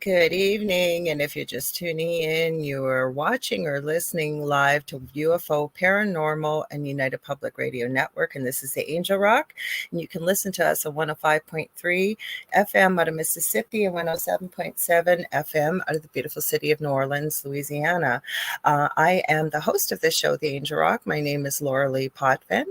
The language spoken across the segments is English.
Good evening, and if you're just tuning in, you are watching or listening live to UFO Paranormal and United Public Radio Network, and this is the Angel Rock, and you can listen to us on 105.3 FM out of Mississippi and 107.7 FM out of the beautiful city of New Orleans, Louisiana. I am the host of this show, The Angel Rock. My name is Lorilei Potvin.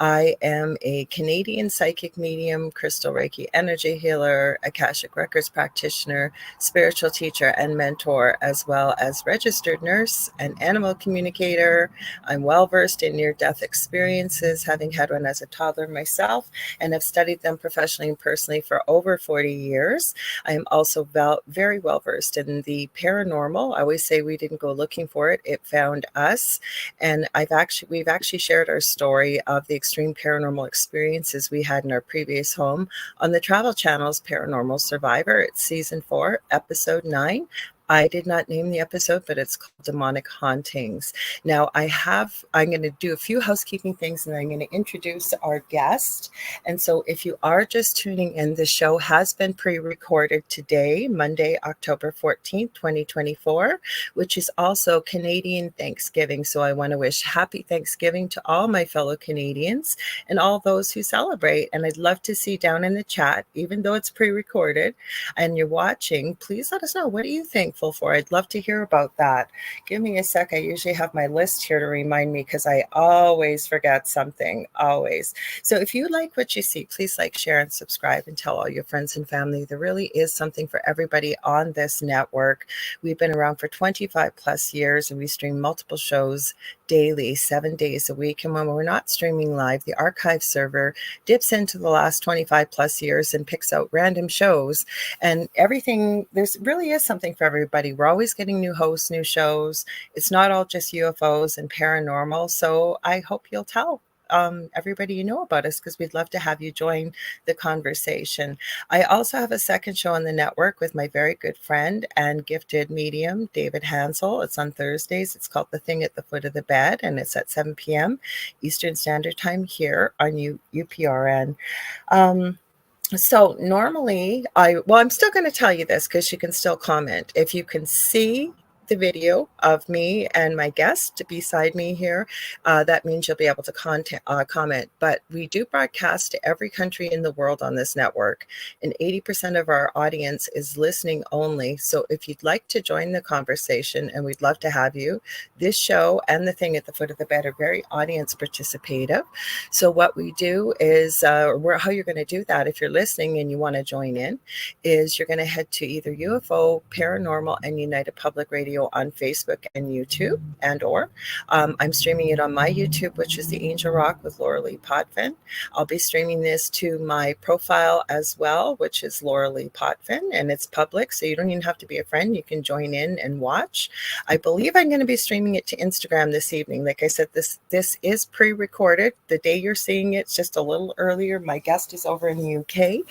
I am a Canadian psychic medium, crystal Reiki energy healer, Akashic Records practitioner, spiritual teacher and mentor, as well as registered nurse and animal communicator. I'm well versed in near-death experiences, having had one as a toddler myself, and have studied them professionally and personally for over 40 years. I am also very well versed in the paranormal. I always say we didn't go looking for it; it found us. And we've actually shared our story of the extreme paranormal experiences we had in our previous home on the Travel Channel's Paranormal Survivor. It's season 4, episode 9. I did not name the episode, but it's called Demonic Hauntings. Now, I'm going to do a few housekeeping things, and I'm going to introduce our guest. And so if you are just tuning in, the show has been pre-recorded today, Monday, October 14th, 2024, which is also Canadian Thanksgiving. So I want to wish happy Thanksgiving to all my fellow Canadians and all those who celebrate. And I'd love to see down in the chat, even though it's pre-recorded and you're watching, please let us know, what are you thankful for? I'd love to hear about that. Give me a sec. I usually have my list here to remind me, because I always forget something, always. So if you like what you see, please like, share, and subscribe, and tell all your friends and family. There really is something for everybody on this network. We've been around for 25 plus years, and we stream multiple shows daily, 7 days a week. And when we're not streaming live, the archive server dips into the last 25 plus years and picks out random shows and everything. There's really is something for everybody. We're always getting new hosts, new shows. It's not all just UFOs and paranormal. So I hope you'll tell everybody you know about us, because we'd love to have you join the conversation. I also have a second show on the network with my very good friend and gifted medium, David Hansel. It's on Thursdays. It's called The Thing at the Foot of the Bed, and it's at 7 p.m. Eastern Standard Time here on UPRN. So normally I'm still going to tell you this, because you can still comment. If you can see the video of me and my guest beside me here, that means you'll be able to comment. But we do broadcast to every country in the world on this network, and 80% of our audience is listening only. So if you'd like to join the conversation, and we'd love to have you, this show and The Thing at the Foot of the Bed are very audience participative. So what we do is, how you're going to do that if you're listening and you want to join in, is you're going to head to either UFO, Paranormal, and United Public Radio on Facebook and YouTube, or I'm streaming it on my YouTube, which is The Angel Rock with Lorilei Potvin. I'll be streaming this to my profile as well, which is Lorilei Potvin, and it's public, so you don't even have to be a friend. You can join in and watch. I believe I'm going to be streaming it to Instagram this evening. Like I said, this is pre-recorded. The day you're seeing it's just a little earlier. My guest is over in the UK,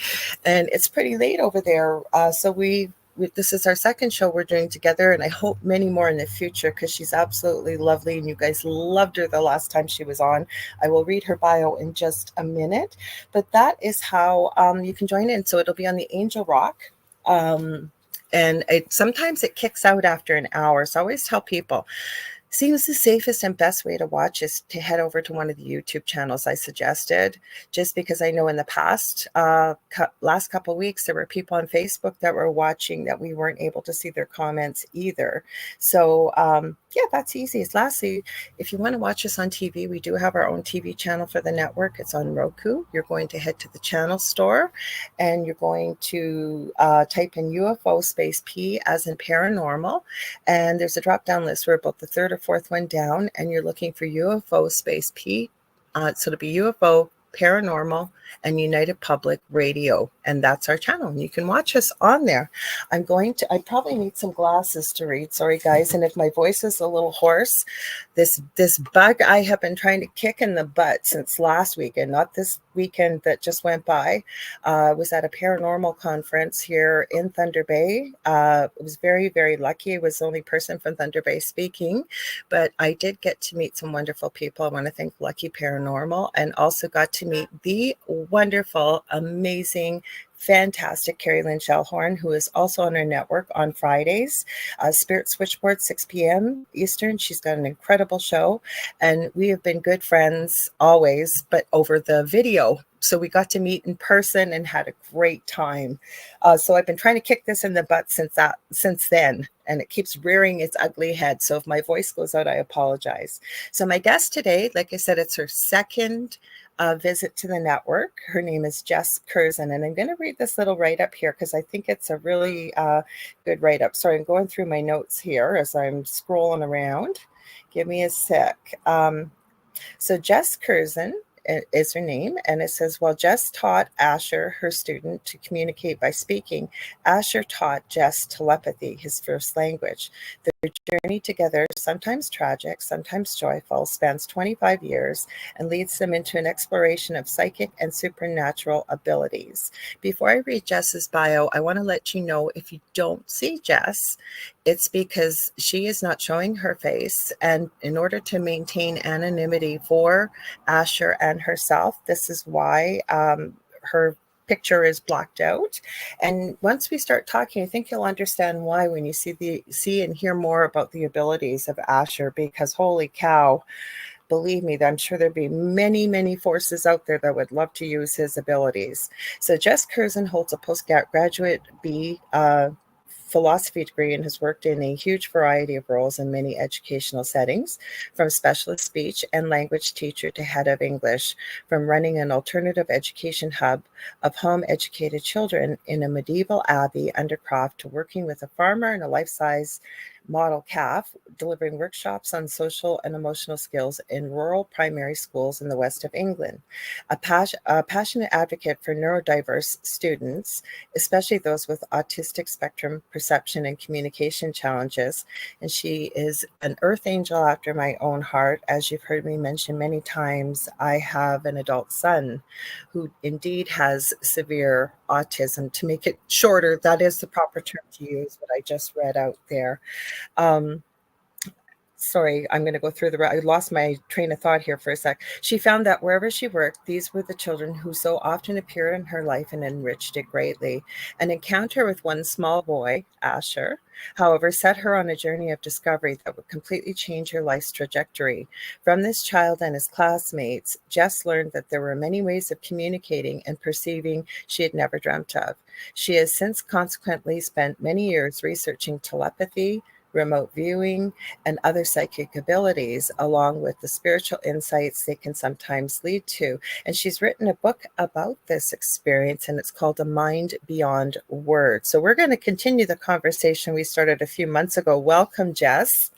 and it's pretty late over there. So this is our second show we're doing together, and I hope many more in the future, because she's absolutely lovely, and you guys loved her the last time she was on. I will read her bio in just a minute, but that is how you can join in. So it'll be on the Angel Rock. And sometimes it kicks out after an hour. So I always tell people, seems the safest and best way to watch is to head over to one of the YouTube channels I suggested, just because I know in the past, last couple of weeks, there were people on Facebook that were watching that we weren't able to see their comments either. So yeah, that's easy. Lastly, if you want to watch us on TV, we do have our own TV channel for the network. It's on Roku. You're going to head to the channel store, and you're going to type in UFO space P as in paranormal. And there's a drop-down list. We're about the third or fourth one down, and you're looking for UFO space P. So it'll be UFO, Paranormal, and United Public Radio, and that's our channel, and you can watch us on there. I probably need some glasses to read, sorry guys, and if my voice is a little hoarse, this bug I have been trying to kick in the butt since last weekend, not this weekend that just went by. Was at a paranormal conference here in Thunder Bay. It was very, very lucky. I was the only person from Thunder Bay speaking, but I did get to meet some wonderful people. I want to thank Lucky Paranormal, and also got to meet the wonderful, amazing fantastic Carrie Lynn Shellhorn, who is also on our network on Fridays, Spirit Switchboard, 6 p.m. Eastern. She's got an incredible show, and we have been good friends always, but over the video. So we got to meet in person and had a great time. So I've been trying to kick this in the butt since then, and it keeps rearing its ugly head. So if my voice goes out, I apologize. So my guest today, like I said, it's her second visit to the network. Her name is Jes Kerzen, and I'm going to read this little write-up here because I think it's a really good write-up. Sorry, I'm going through my notes here as I'm scrolling around. Give me a sec. So Jes Kerzen is her name, and it says, while Jes taught Asher, her student, to communicate by speaking, Asher taught Jes telepathy, his first language. Their journey together, sometimes tragic, sometimes joyful, spans 25 years and leads them into an exploration of psychic and supernatural abilities. Before I read Jes's bio, I want to let you know, if you don't see Jes, it's because she is not showing her face, and in order to maintain anonymity for Asher and herself, this is why her picture is blocked out. And once we start talking, I think you'll understand why when you see and hear more about the abilities of Asher, because holy cow, believe me, I'm sure there'd be many, many forces out there that would love to use his abilities. So Jes Kerzen holds a postgraduate B philosophy degree and has worked in a huge variety of roles in many educational settings, from specialist speech and language teacher to head of English, from running an alternative education hub of home-educated children in a medieval abbey undercroft to working with a farmer and a life-size model calf, delivering workshops on social and emotional skills in rural primary schools in the west of England. A passionate advocate for neurodiverse students, especially those with autistic spectrum perception and communication challenges. And she is an earth angel after my own heart. As you've heard me mention many times, I have an adult son who indeed has severe autism. To make it shorter, that is the proper term to use, what I just read out there. Sorry, I'm going to go through I lost my train of thought here for a sec. She found that wherever she worked, these were the children who so often appeared in her life and enriched it greatly. An encounter with one small boy, Asher, however, set her on a journey of discovery that would completely change her life's trajectory. From this child and his classmates, Jes learned that there were many ways of communicating and perceiving she had never dreamt of. She has since consequently spent many years researching telepathy, remote viewing, and other psychic abilities, along with the spiritual insights they can sometimes lead to. And she's written a book about this experience, and it's called A Mind Beyond Words. So we're going to continue the conversation we started a few months ago. Welcome, Jes.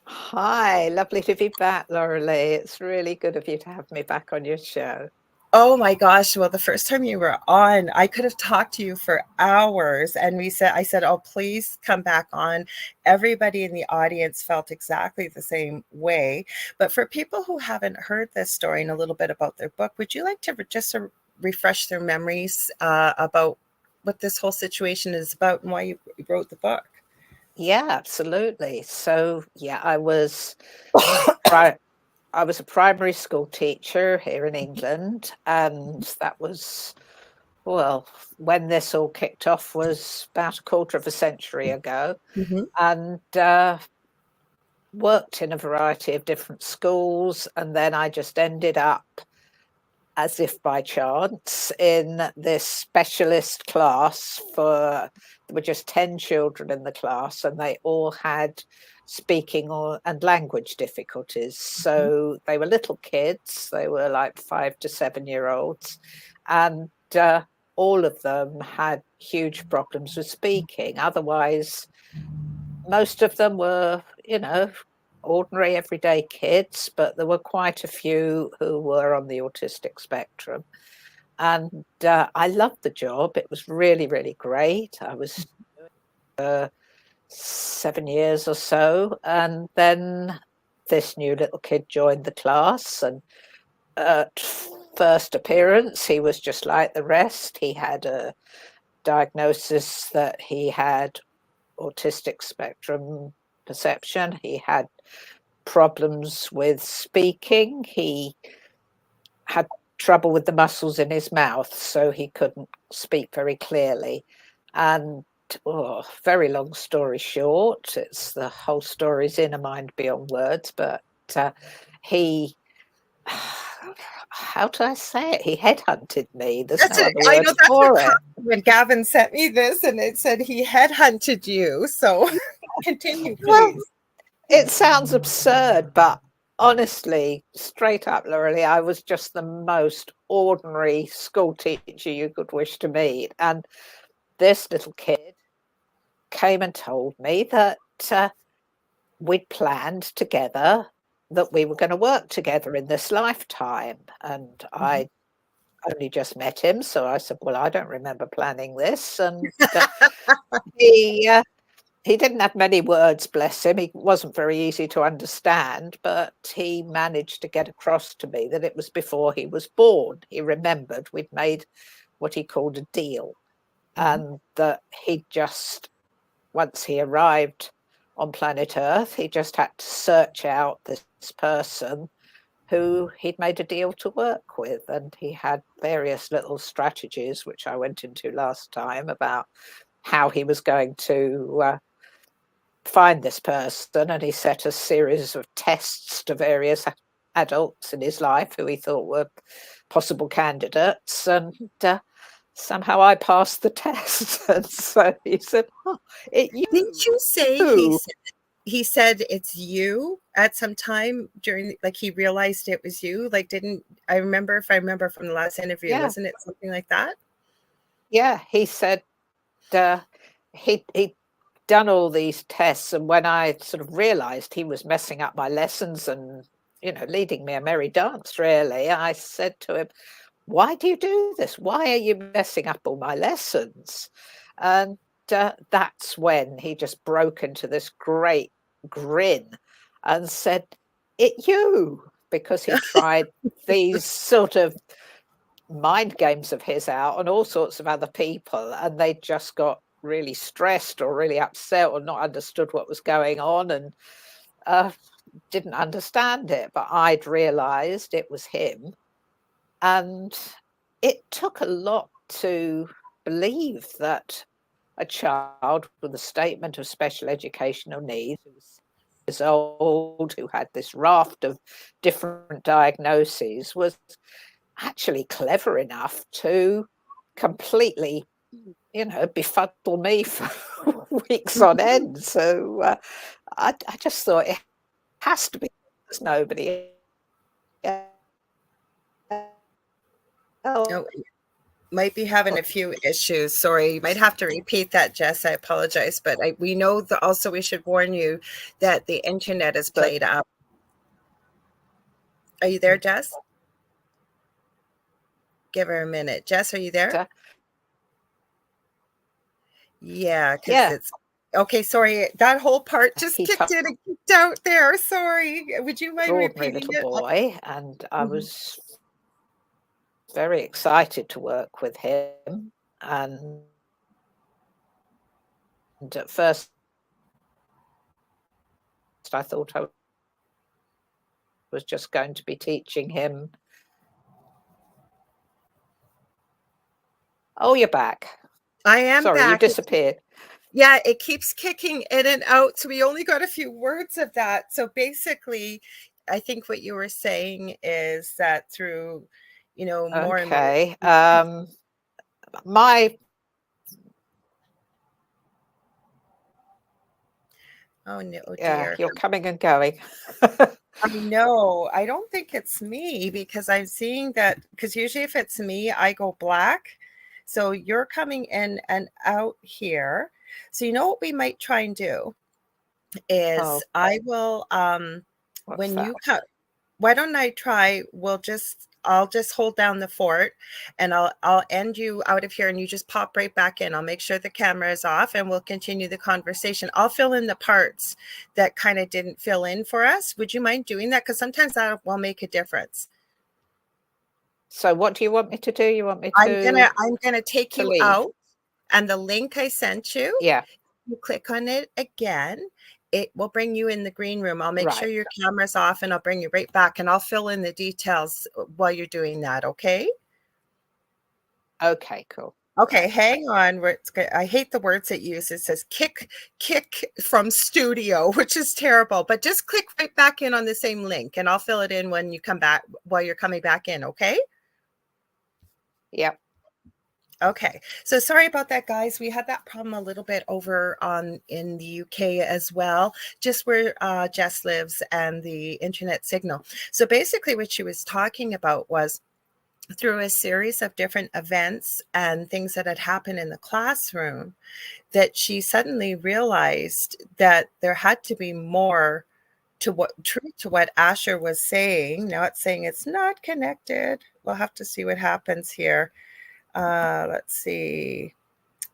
Hi, lovely to be back, Lorilei. It's really good of you to have me back on your show. Oh my gosh. Well, the first time you were on, I could have talked to you for hours. And I said, oh, please come back on. Everybody in the audience felt exactly the same way. But for people who haven't heard this story and a little bit about their book, would you like to just refresh their memories about what this whole situation is about and why you wrote the book? Yeah, absolutely. So, yeah, I was a primary school teacher here in England, and that was, well, when this all kicked off was about a quarter of a century ago, and worked in a variety of different schools, and then I just ended up, as if by chance, in this specialist class there were just 10 children in the class, and they all had speaking and language difficulties. So they were little kids, they were like 5 to 7 year olds, and all of them had huge problems with speaking. Otherwise, most of them were, ordinary everyday kids, but there were quite a few who were on the autistic spectrum. And I loved the job. It was really, really great. I was 7 years or so. And then this new little kid joined the class. And at first appearance, he was just like the rest. He had a diagnosis that he had autistic spectrum perception. He had problems with speaking. He had trouble with the muscles in his mouth, so he couldn't speak very clearly. And very long story short, it's the whole story's in a mind beyond words, but he, how do I say it? He headhunted me. There's That's no it. other I word know that's for what it. when Gavin sent me this, and it said he headhunted you. So continue, Well, please. it sounds absurd, but honestly, straight up, Lorilei, I was just the most ordinary school teacher you could wish to meet. And this little kid came and told me that we'd planned together that we were going to work together in this lifetime. And I only just met him, so I said, well, I don't remember planning this. And he didn't have many words, bless him. He wasn't very easy to understand, but he managed to get across to me that it was before he was born. He remembered we'd made what he called a deal, and that he just, once he arrived on planet Earth, he just had to search out this person who he'd made a deal to work with. And he had various little strategies, which I went into last time, about how he was going to find this person. And he set a series of tests to various adults in his life who he thought were possible candidates. And somehow I passed the test. And so he said, Didn't you say he said it's you at some time during, like, he realized it was you? Like, didn't I remember, if I remember from the last interview, Yeah. wasn't it something like that? Yeah, he said he'd done all these tests, and when I sort of realized he was messing up my lessons and, you know, leading me a merry dance, really, I said to him, why do you do this? Why are you messing up all my lessons? And that's when he just broke into this great grin and said, it you, because he tried these sort of mind games of his out on all sorts of other people, and they just got really stressed or really upset or not understood what was going on, and didn't understand it. But I'd realized it was him, and it took a lot to believe that a child with a statement of special educational needs, who was years old, who had this raft of different diagnoses, was actually clever enough to completely, you know, befuddle me for weeks on end. So I just thought it has to be, there's nobody else. Oh, might be having a few issues. Sorry, you might have to repeat that, Jess. I apologize, but we know that also we should warn you that the internet is played up. Are you there, Jess? Give her a minute. Jess, are you there? Yeah, because it's okay. Sorry, that whole part just kicked in and kicked out there. Sorry. Would you mind repeating it? Boy, and I was very excited to work with him. And at first, I thought I was just going to be teaching him. Oh, you're back. I am Sorry, back. you disappeared. Yeah, it keeps kicking in and out. So we only got a few words of that. So basically, I think what you were saying is that through, you know, more and more. My Oh no, yeah, dear. you're coming and going. I know. I don't think it's me, because I'm seeing that, because usually if it's me, I go black. So you're coming in and out here. So you know what we might try and do is I will when you come, why don't I try, I'll just hold down the fort, and I'll end you out of here, and you just pop right back in. I'll make sure the camera is off, and we'll continue the conversation. I'll fill in the parts that kind of didn't fill in for us. Would you mind doing that? Because sometimes that will make a difference. So what do you want me to do? You want me to? I'm gonna take you out, and the link I sent you. Yeah. You click on it again. it will bring you in the green room. I'll make sure Right. your camera's off and I'll bring you right back and I'll fill in the details while you're doing that. Okay. Okay, cool. Okay, Right. hang on. I hate the words it uses. It says kick from studio, which is terrible. But just click right back in on the same link, and I'll fill it in when you come back while you're coming back in. Okay. Yep. Okay. So sorry about that, guys. We had that problem a little bit over on in the UK as well, just where Jes lives and the internet signal. So basically, what she was talking about was, through a series of different events and things that had happened in the classroom, that she suddenly realized that there had to be more to what truth to what Asher was saying. Now it's saying it's not connected. We'll have to see what happens here. Let's see.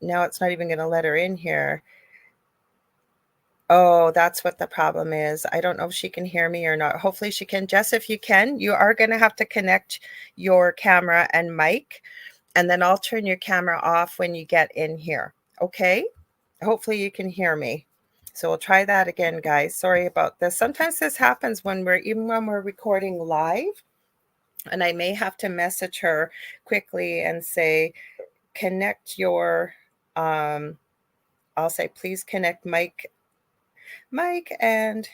Now it's not even going to let her in here. Oh, that's what the problem is. I don't know if she can hear me or not. Hopefully she can. Jes, if you can, you are going to have to connect your camera and mic, and then I'll turn your camera off when you get in here. Okay? Hopefully you can hear me. So we'll try that again, guys. Sorry about this. Sometimes this happens when we're recording live, and I may have to message her quickly and say, connect your, I'll say, please connect Mike and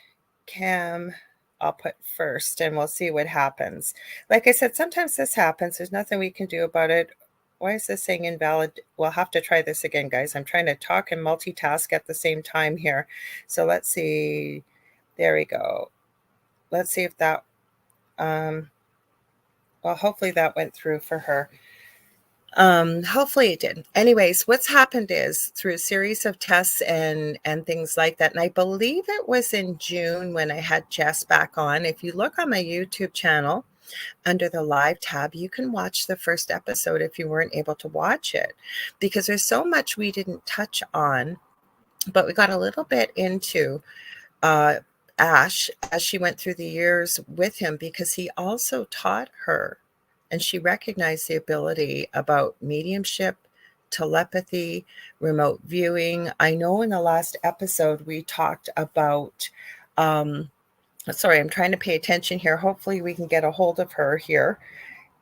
Cam. I'll put first and we'll see what happens. Like I said, sometimes this happens. There's nothing we can do about it. Why is this saying invalid? We'll have to try this again, guys. I'm trying to talk and multitask at the same time here. So let's see. There we go. Let's see if that, well, hopefully that went through for her. Hopefully it did. Anyways, what's happened is, through a series of tests and things like that, and I believe it was in June when I had Jes back on. If you look on my YouTube channel under the live tab, you can watch the first episode if you weren't able to watch it, because there's so much we didn't touch on, but we got a little bit into Ash as she went through the years with him, because he also taught her, and she recognized the ability about mediumship, telepathy, remote viewing. I know in the last episode we talked about, sorry, I'm trying to pay attention here. Hopefully we can get a hold of her here.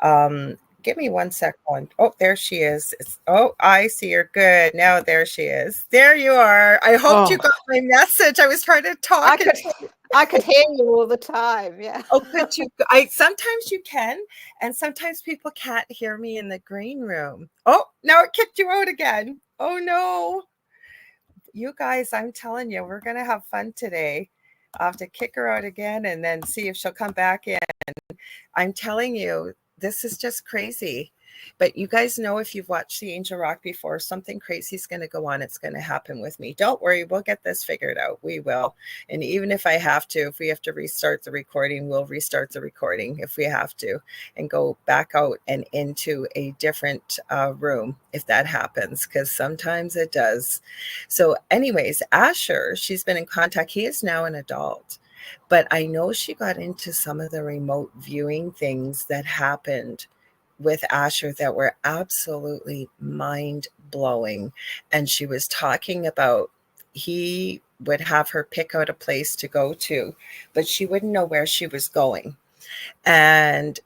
Give me 1 second. Oh, there she is. Oh, I see her. Good. Now there she is. There you are. I hoped you got my message. I was trying to talk. I could hear you all the time. Yeah. Oh, could you? Sometimes you can, and sometimes people can't hear me in the green room. Oh, now it kicked you out again. Oh no. You guys, I'm telling you, we're gonna have fun today. I'll have to kick her out again and then see if she'll come back in. I'm telling you, this is just crazy. But you guys know, if you've watched the Angel Rock before, something crazy is going to go on. It's going to happen with me. Don't worry. We'll get this figured out. We will. And even if I have to, if we have to restart the recording, we'll restart the recording if we have to, and go back out and into a different room if that happens, because sometimes it does. So anyways, Asher, she's been in contact. He is now an adult. But I know she got into some of the remote viewing things that happened with Asher that were absolutely mind blowing. And she was talking about, he would have her pick out a place to go to, but she wouldn't know where she was going. And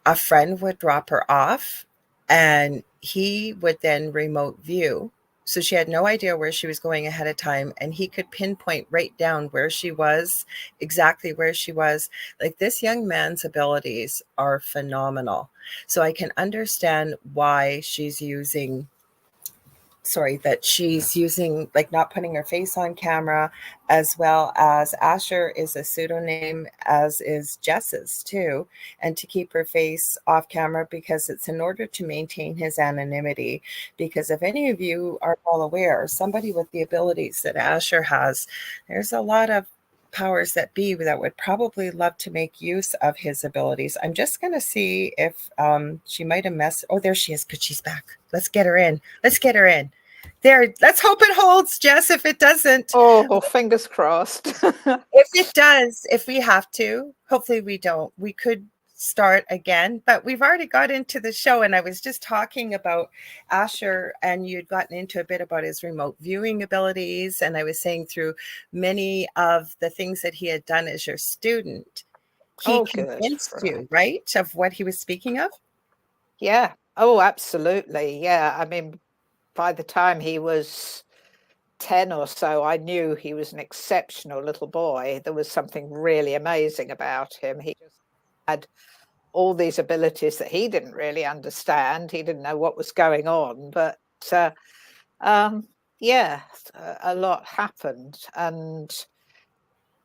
a friend would drop her off and he would then remote view. So she had no idea where she was going ahead of time, and he could pinpoint right down where she was, exactly where she was. Like, this young man's abilities are phenomenal. So I can understand why she's using, like, not putting her face on camera, as well as Asher is a pseudonym, as is Jes's too, and to keep her face off camera, because it's in order to maintain his anonymity. Because if any of you are well aware, somebody with the abilities that Asher has, there's a lot of powers that be that would probably love to make use of his abilities. I'm just going to see if she might have messed. Oh, there she is. Good, she's back. Let's get her in. There. Let's hope it holds, Jes. If it doesn't, Oh, fingers crossed. if it does, if we have to, hopefully we don't. We could start again, but we've already got into the show, and I was just talking about Asher, and you'd gotten into a bit about his remote viewing abilities, and I was saying through many of the things that he had done as your student, he Oh, good. convinced Right. you, right, of what he was speaking of? Yeah. Oh, absolutely. Yeah. I mean, by the time he was 10 or so, I knew he was an exceptional little boy. There was something really amazing about him. He just had all these abilities that he didn't really understand. He didn't know what was going on, but um, yeah, a lot happened. And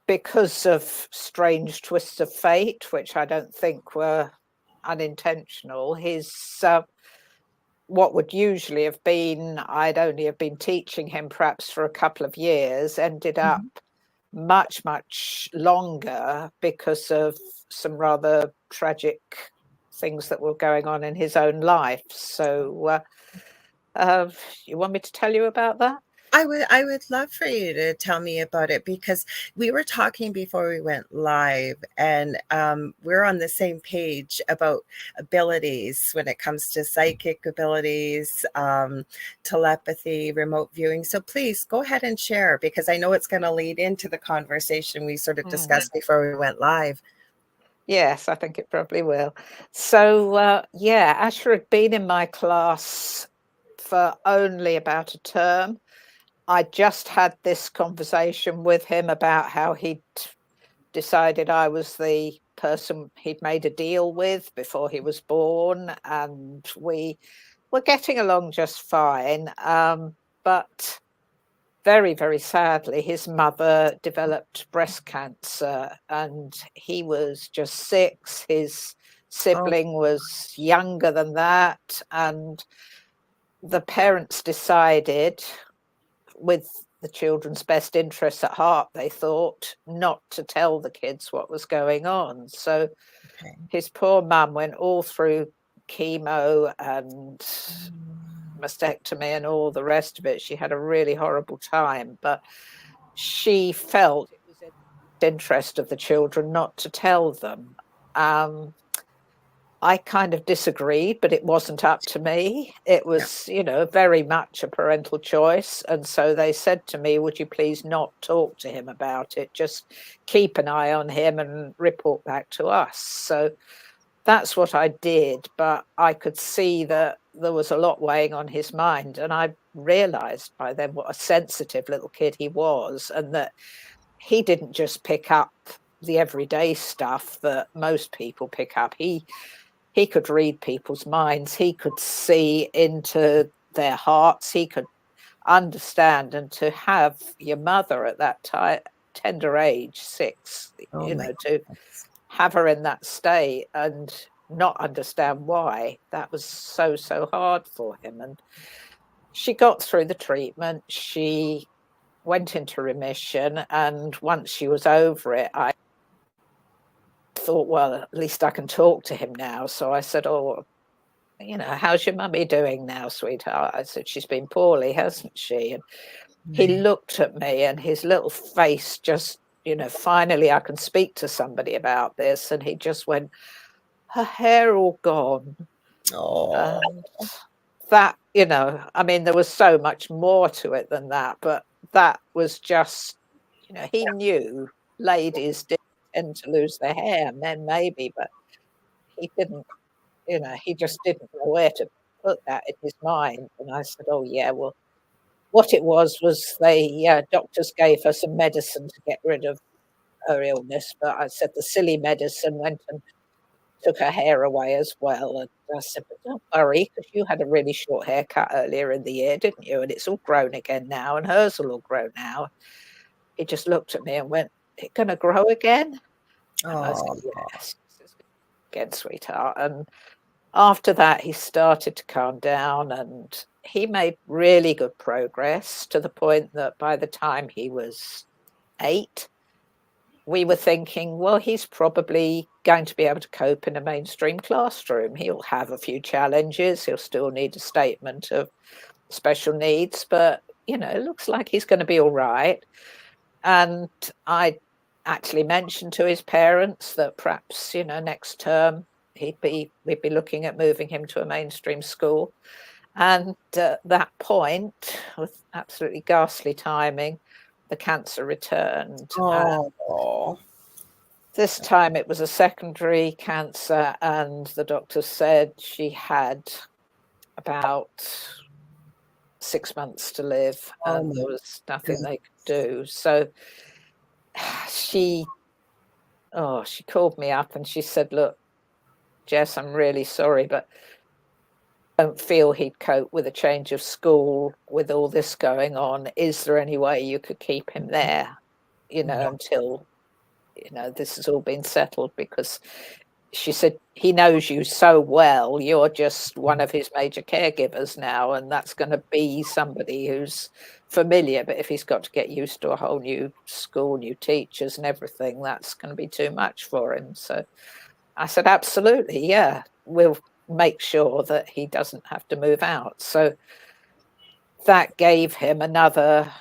because of strange twists of fate, which I don't think were unintentional, his what would usually have been, I'd only have been teaching him perhaps for a couple of years, ended up Mhm. much, much longer because of some rather tragic things that were going on in his own life. So, you want me to tell you about that? I would love for you to tell me about it, because we were talking before we went live, and we're on the same page about abilities when it comes to psychic abilities, telepathy, remote viewing. So please go ahead and share, because I know it's going to lead into the conversation we sort of Mm. discussed before we went live. Yes, I think it probably will. So, yeah, Asher had been in my class for only about a term. I just had this conversation with him about how he'd decided I was the person he'd made a deal with before he was born, and we were getting along just fine. But very, very sadly, his mother developed breast cancer, and he was just 6. His Oh, sibling was younger than that, and the parents decided, with the children's best interests at heart, they thought, not to tell the kids what was going on. So okay. his poor mum went all through chemo and mastectomy and all the rest of it. She had a really horrible time, but she felt it was in the interest of the children not to tell them. Um, I kind of disagreed, but it wasn't up to me. It Yeah. was, very much a parental choice. And so they said to me, would you please not talk to him about it? Just keep an eye on him and report back to us. So that's what I did. But I could see that there was a lot weighing on his mind. And I realized by then what a sensitive little kid he was, and that he didn't just pick up the everyday stuff that most people pick up. He could read people's minds. He could see into their hearts. He could understand. And to have your mother at that tender age, 6, Oh my to goodness. have her in that state and not understand why, that was so, so hard for him. And she got through the treatment. She went into remission. And once she was over it, I thought, well, at least I can talk to him now. So I said, oh, how's your mummy doing now, sweetheart? I said, she's been poorly, hasn't she? And he Right. looked at me, and his little face just, finally I can speak to somebody about this. And he just went, her hair all gone. Oh, And that, I mean, there was so much more to it than that, but that was just, he knew ladies did tend to lose their hair, men maybe, but he didn't. He just didn't know where to put that in his mind. And I said, "Oh, yeah, well, what it was they doctors gave her some medicine to get rid of her illness, but I said the silly medicine went and took her hair away as well." And I said, "But don't worry, because you had a really short haircut earlier in the year, didn't you? And it's all grown again now, and hers will all grow now." He just looked at me and went, "It gonna grow again?" And I said, oh, "Yes, it's again, sweetheart." And after that, he started to calm down, and he made really good progress, to the point that by the time he was 8, we were thinking, well, he's probably going to be able to cope in a mainstream classroom. He'll have a few challenges. He'll still need a statement of special needs, but, it looks like he's going to be all right. And I actually mentioned to his parents that perhaps, next term we'd be looking at moving him to a mainstream school. And at that point, with absolutely ghastly timing, the cancer returned. Oh. This time it was a secondary cancer, and the doctor said she had about 6 months to live, and there was nothing they could do. So she called me up and she said, "Look, Jes, I'm really sorry, but I don't feel he'd cope with a change of school with all this going on. Is there any way you could keep him there, until, this has all been settled?" Because she said, "He knows you so well. You're just one of his major caregivers now, and that's going to be somebody who's familiar. But if he's got to get used to a whole new school, new teachers and everything, that's going to be too much for him." So I said, "Absolutely, yeah. We'll make sure that he doesn't have to move out." So that gave him another,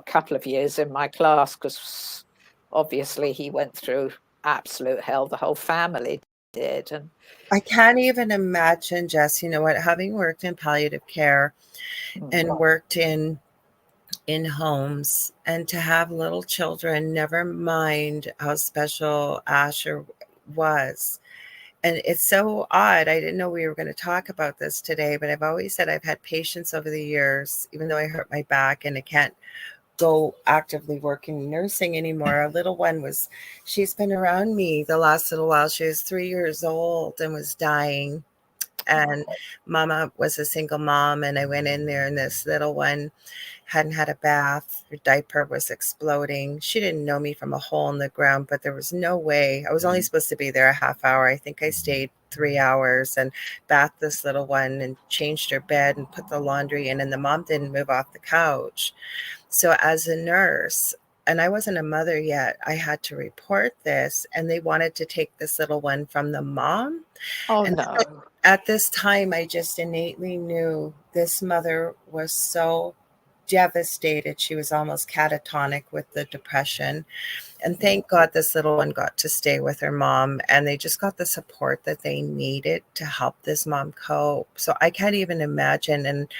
couple of years in my class, because obviously he went through absolute hell. The whole family did. And I can't even imagine, Jes, you know what, having worked in palliative care and worked in homes, and to have little children, never mind how special Asher was. And it's so odd. I didn't know we were going to talk about this today, but I've always said I've had patients over the years, even though I hurt my back and I can't go actively working nursing anymore. Our little one she's been around me the last little while. She was 3 years old and was dying. And mama was a single mom, and I went in there, and this little one hadn't had a bath. Her diaper was exploding. She didn't know me from a hole in the ground, but there was no way. I was only supposed to be there a half hour. I think I stayed 3 hours and bathed this little one and changed her bed and put the laundry in, and the mom didn't move off the couch. So as a nurse, and I wasn't a mother yet, I had to report this, and they wanted to take this little one from the mom. oh And no. at this time, I just innately knew this mother was so devastated. She was almost catatonic with the depression. And thank God this little one got to stay with her mom, and they just got the support that they needed to help this mom cope. So I can't even imagine. And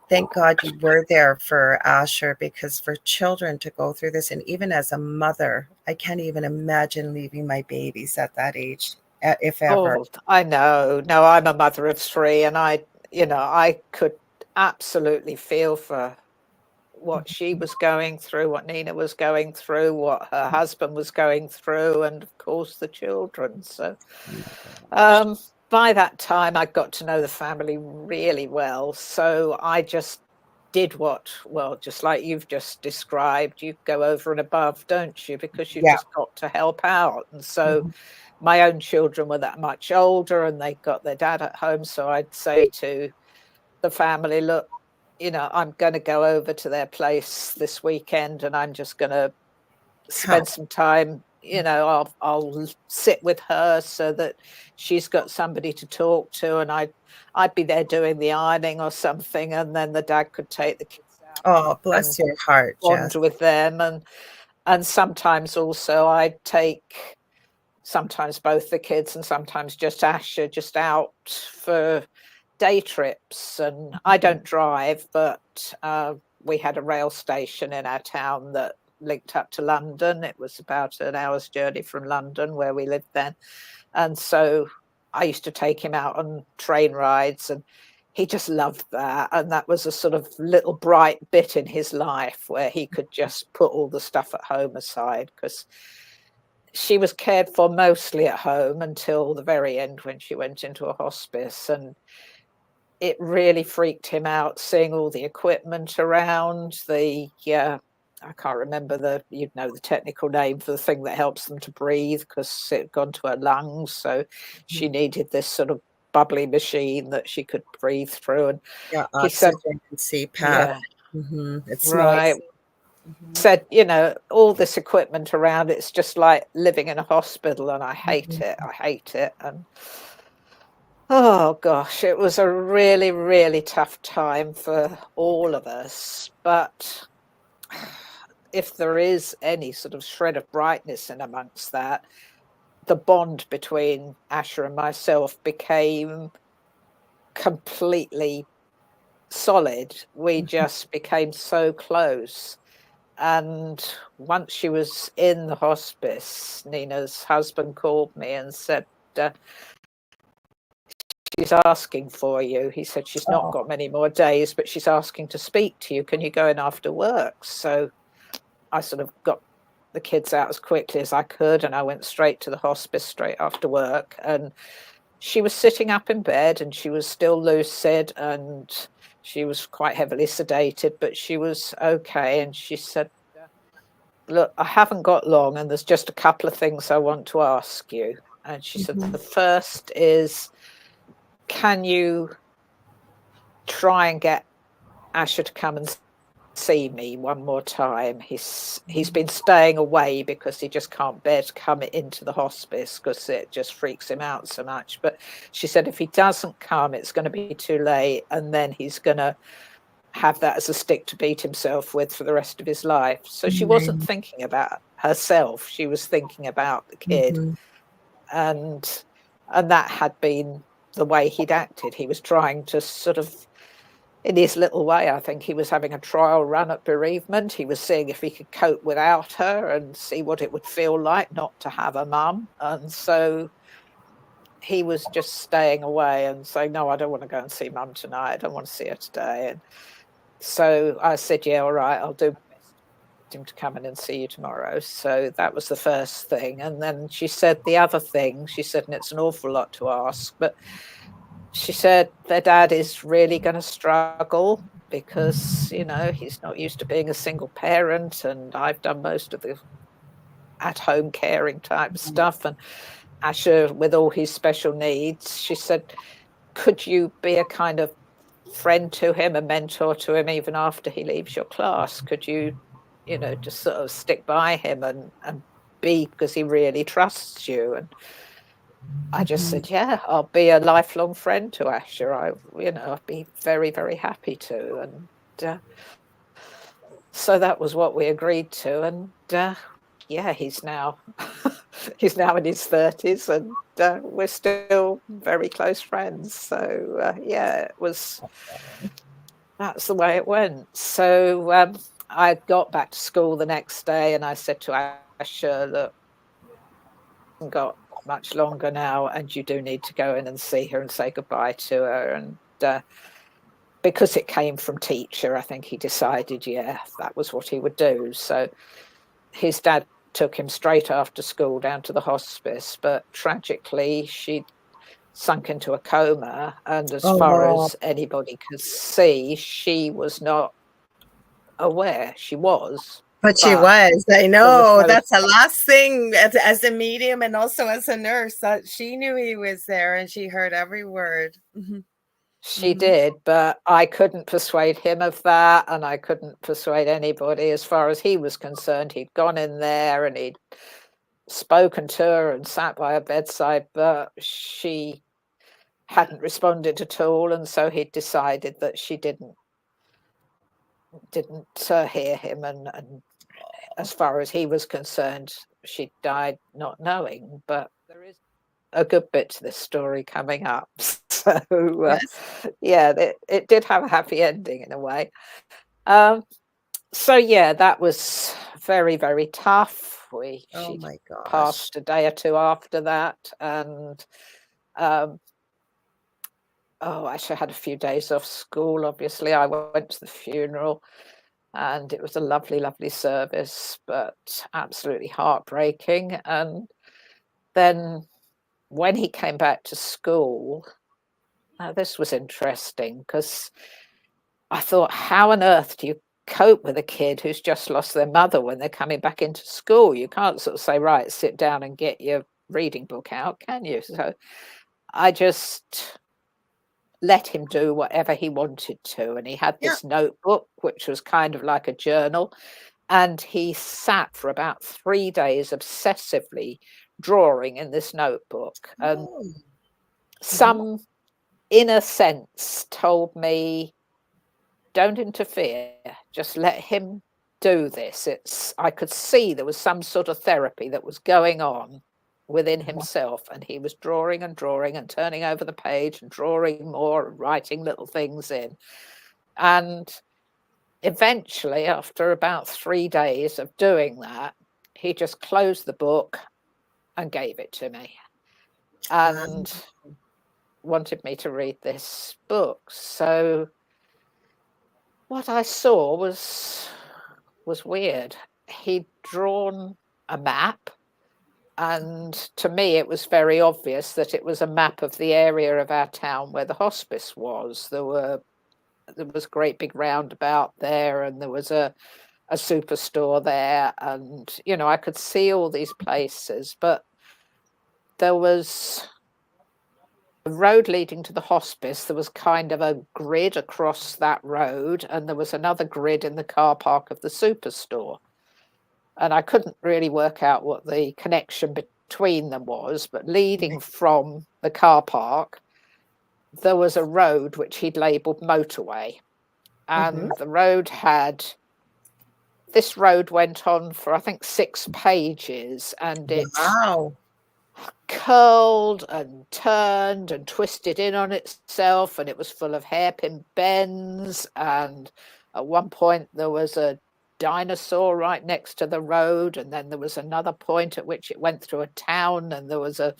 thank God you were there for Asher, because for children to go through this, and even as a mother, I can't even imagine leaving my babies at that age, if ever. Oh, I know. No, I'm a mother of 3, and I could absolutely feel for what she was going through, what Nina was going through, what her husband was going through, and of course the children. So by that time, I got to know the family really well. So I just did just like you've just described, you go over and above, don't you? Because you've just got to help out. And so my own children were that much older, and they got their dad at home. So I'd say to the family, "Look, I'm going to go over to their place this weekend, and I'm just going to spend some time. I'll sit with her so that she's got somebody to talk to, and I'd be there doing the ironing or something, and then the dad could take the kids out." Oh, bless your heart, bond Jes. with them, and sometimes also I'd take sometimes both the kids and sometimes just Asher just out for day trips. And I don't drive, but we had a rail station in our town that linked up to London. It was about an hour's journey from London, where we lived then. And so I used to take him out on train rides, and he just loved that. And that was a sort of little bright bit in his life where he could just put all the stuff at home aside, because she was cared for mostly at home until the very end, when she went into a hospice. And it really freaked him out seeing all the equipment around. I can't remember the technical name for the thing that helps them to breathe, because it had gone to her lungs. So she needed this sort of bubbly machine that she could breathe through. And he said, oxygen and CPAP. It's right. noisy. Said, all this equipment around, it's just like living in a hospital, and I hate it. I hate it. And oh gosh, it was a really, really tough time for all of us. But if there is any sort of shred of brightness in amongst that, the bond between Asher and myself became completely solid. We just became so close. And once she was in the hospice, Nina's husband called me and said, she's asking for you. He said, she's not got many more days, but she's asking to speak to you. Can you go in after work? So I sort of got the kids out as quickly as I could, and I went straight to the hospice straight after work. And she was sitting up in bed, and she was still lucid, and she was quite heavily sedated, but she was okay. And she said, look, I haven't got long, and there's just a couple of things I want to ask you. And she said, the first is, can you try and get Asher to come and see me one more time? He's been staying away because he just can't bear to come into the hospice because it just freaks him out so much. But she said, if he doesn't come, it's going to be too late, and then he's going to have that as a stick to beat himself with for the rest of his life. So she wasn't thinking about herself, she was thinking about the kid. And that had been the way he'd acted. He was trying to sort of, in his little way, I think he was having a trial run at bereavement. He was seeing if he could cope without her and see what it would feel like not to have a mum. And so he was just staying away and saying, no, I don't want to go and see mum tonight. I don't want to see her today. And so I said, yeah, all right, I'll do my best to get him to come in and see you tomorrow. So that was the first thing. And then she said the other thing, she said, and it's an awful lot to ask, but she said their dad is really going to struggle because, you know, he's not used to being a single parent, and I've done most of the at-home caring type stuff. And Asher, with all his special needs, she said, could you be a kind of friend to him, a mentor to him, even after he leaves your class? Could you, you know, just sort of stick by him and be, because he really trusts you? And I just said, yeah, I'll be a lifelong friend to Asher. I'd be very, very happy to. And so that was what we agreed to. And yeah, he's now he's now in his 30s, and we're still very close friends. So yeah, that's the way it went. So I got back to school the next day, and I said to Asher, look, I haven't got much longer now, and you do need to go in and see her and say goodbye to her. And because it came from teacher, I think he decided, yeah, that was what he would do. So his dad took him straight after school down to the hospice, but tragically she'd sunk into a coma, and as far as anybody could see, she was not aware. She was, but she was. I know. no, That's the last thing as a medium and also as a nurse, that she knew he was there and she heard every word. She did, but I couldn't persuade him of that, and I couldn't persuade anybody. As far as he was concerned, he'd gone in there and he'd spoken to her and sat by her bedside, but she hadn't responded at all, and so he decided that she didn't hear him, and as far as he was concerned, she died not knowing. But there is a good bit to this story coming up. So yeah, it did have a happy ending in a way. So yeah, that was very, very tough. She passed a day or two after that, and I actually had a few days off school. Obviously, I went to the funeral, and it was a lovely, lovely service, but absolutely heartbreaking. And then when he came back to school, this was interesting, because I thought, how on earth do you cope with a kid who's just lost their mother when they're coming back into school? You can't sort of say, right, sit down and get your reading book out, can you? So I just let him do whatever he wanted to. And he had this notebook, which was kind of like a journal. And he sat for about 3 days obsessively drawing in this notebook. And some inner sense told me, don't interfere, just let him do this. I could see there was some sort of therapy that was going on within himself, and he was drawing and drawing and turning over the page and drawing more and writing little things in. And eventually, after about 3 days of doing that, he just closed the book and gave it to me and wanted me to read this book. So what I saw was weird. He'd drawn a map, and to me it was very obvious that it was a map of the area of our town where the hospice was. There was a great big roundabout there, and there was a superstore there, and I could see all these places, but there was a road leading to the hospice. There was kind of a grid across that road, and there was another grid in the car park of the superstore. And I couldn't really work out what the connection between them was, but leading from the car park, there was a road which he'd labelled motorway. And the road this road went on for, I think, 6 pages, and it curled and turned and twisted in on itself, and it was full of hairpin bends. And at one point there was a dinosaur right next to the road, and then there was another point at which it went through a town, and there was a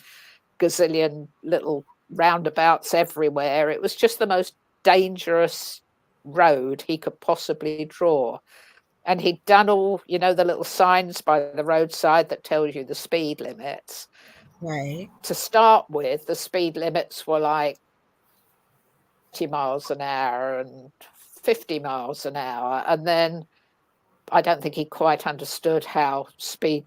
gazillion little roundabouts everywhere. It was just the most dangerous road he could possibly draw. And he'd done all, the little signs by the roadside that tells you the speed limits. Right. To start with, the speed limits were like 20 miles an hour and 50 miles an hour. And then I don't think he quite understood how speed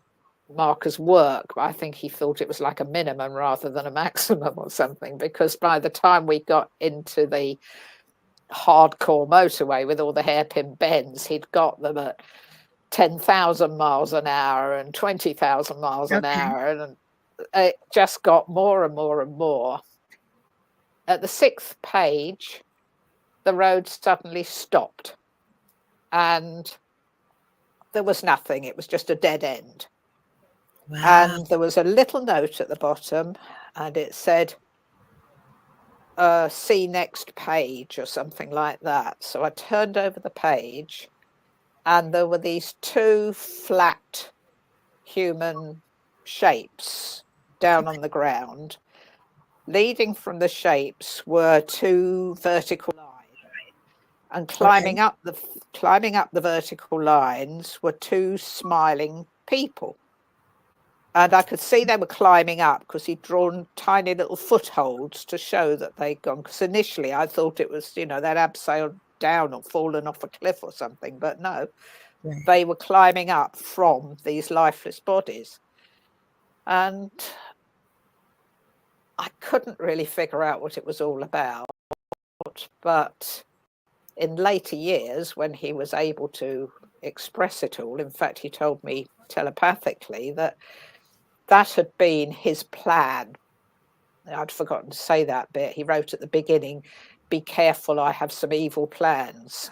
markers work, but I think he thought it was like a minimum rather than a maximum or something, because by the time we got into the hardcore motorway with all the hairpin bends, he'd got them at 10,000 miles an hour and 20,000 miles an hour, and it just got more and more and more. At the 6th page, the road suddenly stopped, and there was nothing. It was just a dead end. Wow. And there was a little note at the bottom, and it said, see next page or something like that. So I turned over the page, and there were these 2 flat human shapes down on the ground. Leading from the shapes were 2 vertical lines, and climbing up the vertical lines were 2 smiling people. And I could see they were climbing up because he'd drawn tiny little footholds to show that they'd gone. Because initially I thought it was, they'd abseiled down or fallen off a cliff or something, but no, they were climbing up from these lifeless bodies. And I couldn't really figure out what it was all about. But in later years, when he was able to express it all, in fact, he told me telepathically that had been his plan. I'd forgotten to say that bit. He wrote at the beginning, "Be careful, I have some evil plans."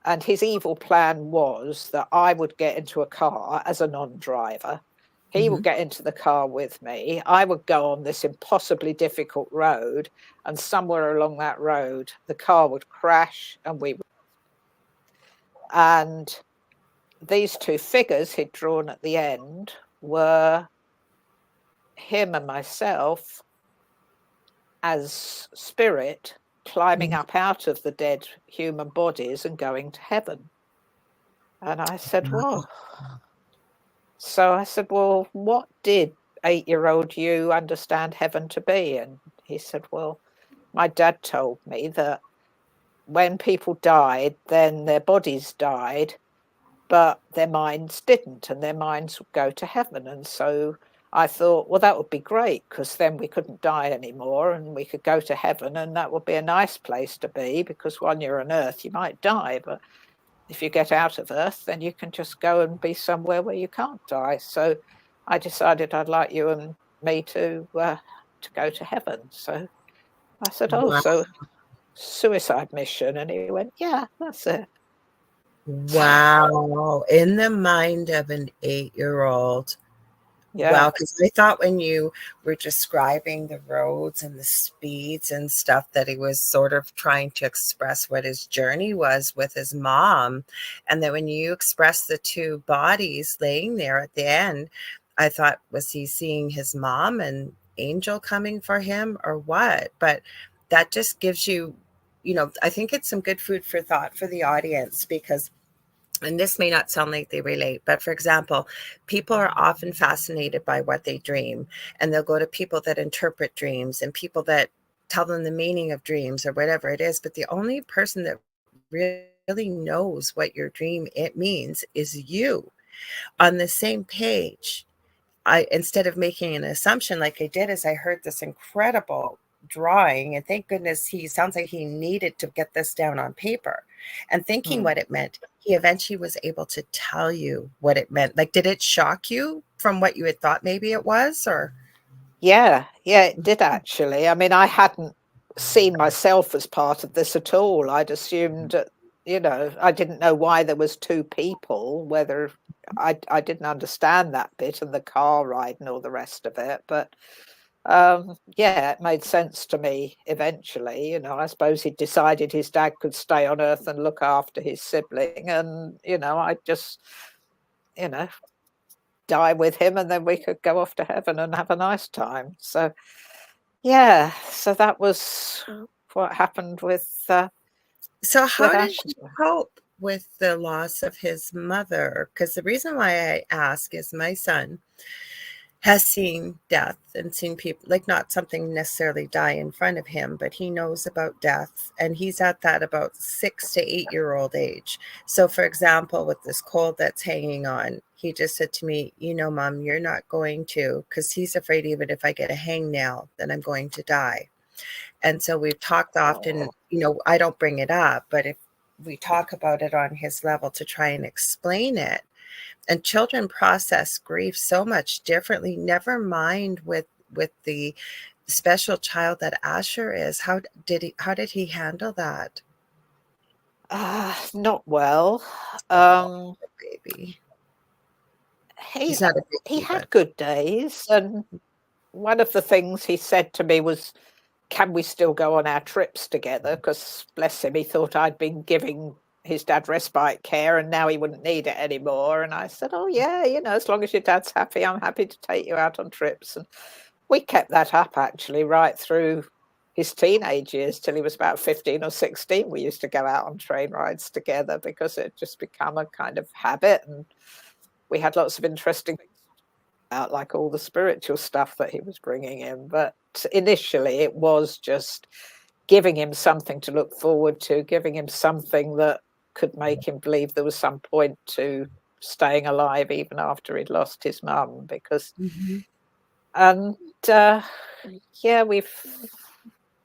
And his evil plan was that I would get into a car as a non-driver. He would get into the car with me. I would go on this impossibly difficult road, and somewhere along that road, the car would crash and we would. And these 2 figures he'd drawn at the end were him and myself as spirit climbing up out of the dead human bodies and going to heaven. And I said, well, what did 8-year-old you understand heaven to be? And he said, well, my dad told me that when people died, then their bodies died, but their minds didn't, and their minds would go to heaven. And so I thought, well, that would be great, because then we couldn't die anymore and we could go to heaven, and that would be a nice place to be, because when you're on earth, you might die, but if you get out of earth, then you can just go and be somewhere where you can't die. So I decided I'd like you and me to go to heaven. So I said, so suicide mission? And he went, yeah, that's it. Wow. In the mind of an 8-year-old, Yeah. Wow, because I thought when you were describing the roads and the speeds and stuff that he was sort of trying to express what his journey was with his mom. And that when you expressed the two bodies laying there at the end, I thought, was he seeing his mom and Angel coming for him or what? But that just gives you, I think it's some good food for thought for the audience because, and this may not sound like they relate, but for example, people are often fascinated by what they dream, and they'll go to people that interpret dreams and people that tell them the meaning of dreams or whatever it is. But the only person that really knows what your dream it means is you. On the same page, I, instead of making an assumption like I did, as I heard this incredible drawing, and thank goodness he sounds like he needed to get this down on paper, and thinking Mm. what it meant, he eventually was able to tell you what it meant. Like, did it shock you from what you had thought maybe it was, or? Yeah, yeah, it did actually. I mean, I hadn't seen myself as part of this at all. I'd assumed, I didn't know why there was two people, whether I didn't understand that bit and the car ride and all the rest of it. But yeah, it made sense to me eventually. I suppose he decided his dad could stay on Earth and look after his sibling, and I just, you know, die with him, and then we could go off to heaven and have a nice time. So yeah, so that was what happened So with how did Ashley. you cope with the loss of his mother? Because the reason why I ask is my son has seen death and seen people, like, not something necessarily die in front of him, but he knows about death, and he's at that about 6 to 8 year old age. So for example, with this cold that's hanging on, he just said to me, Mom, you're not going to, because he's afraid even if I get a hangnail then I'm going to die. And so we've talked often, Oh, I don't bring it up, but if we talk about it on his level to try and explain it, and children process grief so much differently, never mind with the special child that Asher is. How did he handle that? not well. Oh, Um, baby. he He's not a he baby, had but good days, and one of the things he said to me was, "Can we still go on our trips together?" Because bless him, he thought I'd been giving his dad respite care, and now he wouldn't need it anymore. And I said, "Oh yeah, as long as your dad's happy, I'm happy to take you out on trips." And we kept that up actually right through his teenage years till he was about 15 or 16. We used to go out on train rides together because it just become a kind of habit, and we had lots of interesting things about, like all the spiritual stuff that he was bringing in. But initially, it was just giving him something to look forward to, giving him something that could make him believe there was some point to staying alive even after he'd lost his mum. Because Mhm. and uh, yeah, we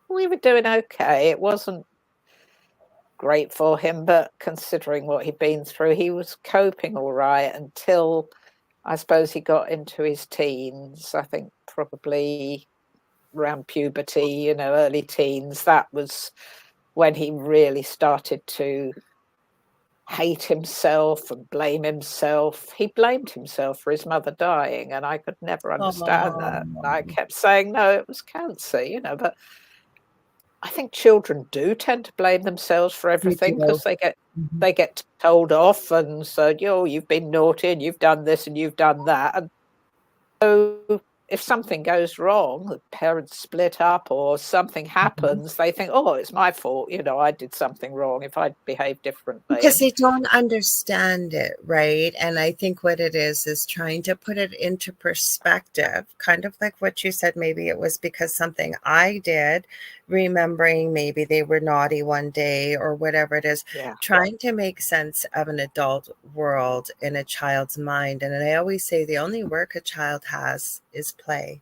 were doing okay. It wasn't great for him, but considering what he'd been through, he was coping all right until I suppose he got into his teens. I think probably around puberty, early teens. That was when he really started to hate himself and blame himself. He blamed himself for his mother dying, and I could never understand that. I Oh, kept saying, no, it was cancer, but I think children do tend to blame themselves for you everything do. because they get Mhm. they get told off and said, you've been naughty and you've done this and you've done that. And so if something goes wrong, the parents split up or something Mhm. happens, they think, oh, it's my fault. I did something wrong if I'd behaved differently. Because And they don't understand it, right? And I think what it is trying to put it into perspective, kind of like what you said. Maybe it was because something I did, remembering maybe they were naughty one day or whatever it is, yeah, trying to make sense of an adult world in a child's mind. And I always say the only work a child has is play,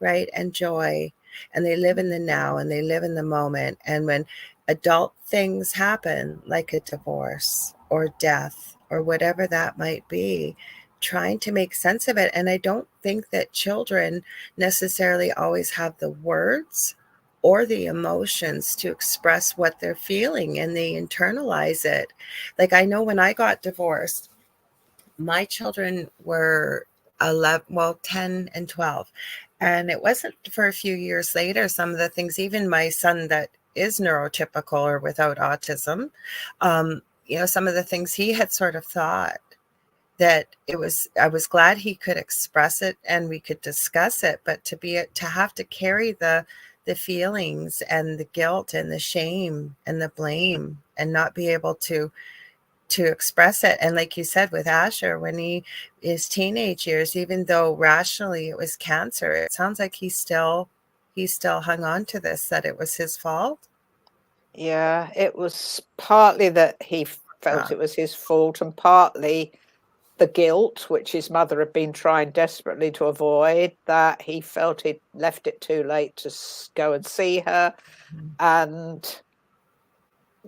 right? And joy. And they live in the now and they live in the moment. And when adult things happen, like a divorce or death or whatever that might be, trying to make sense of it. And I don't think that children necessarily always have the words or the emotions to express what they're feeling, and they internalize it. Like, I know when I got divorced, my children were 10 and 12. And it wasn't for a few years later, some of the things, even my son that is neurotypical or without autism, some of the things he had sort of thought that I was glad he could express it and we could discuss it, but to have to carry the feelings and the guilt and the shame and the blame and not be able to express it. And like you said with Asher, when his teenage years, even though rationally it was cancer, it sounds like he still hung on to this, that it was his fault. Yeah, it was partly that he felt it was his fault, and partly the guilt, which his mother had been trying desperately to avoid, that he felt he'd left it too late to go and see her. And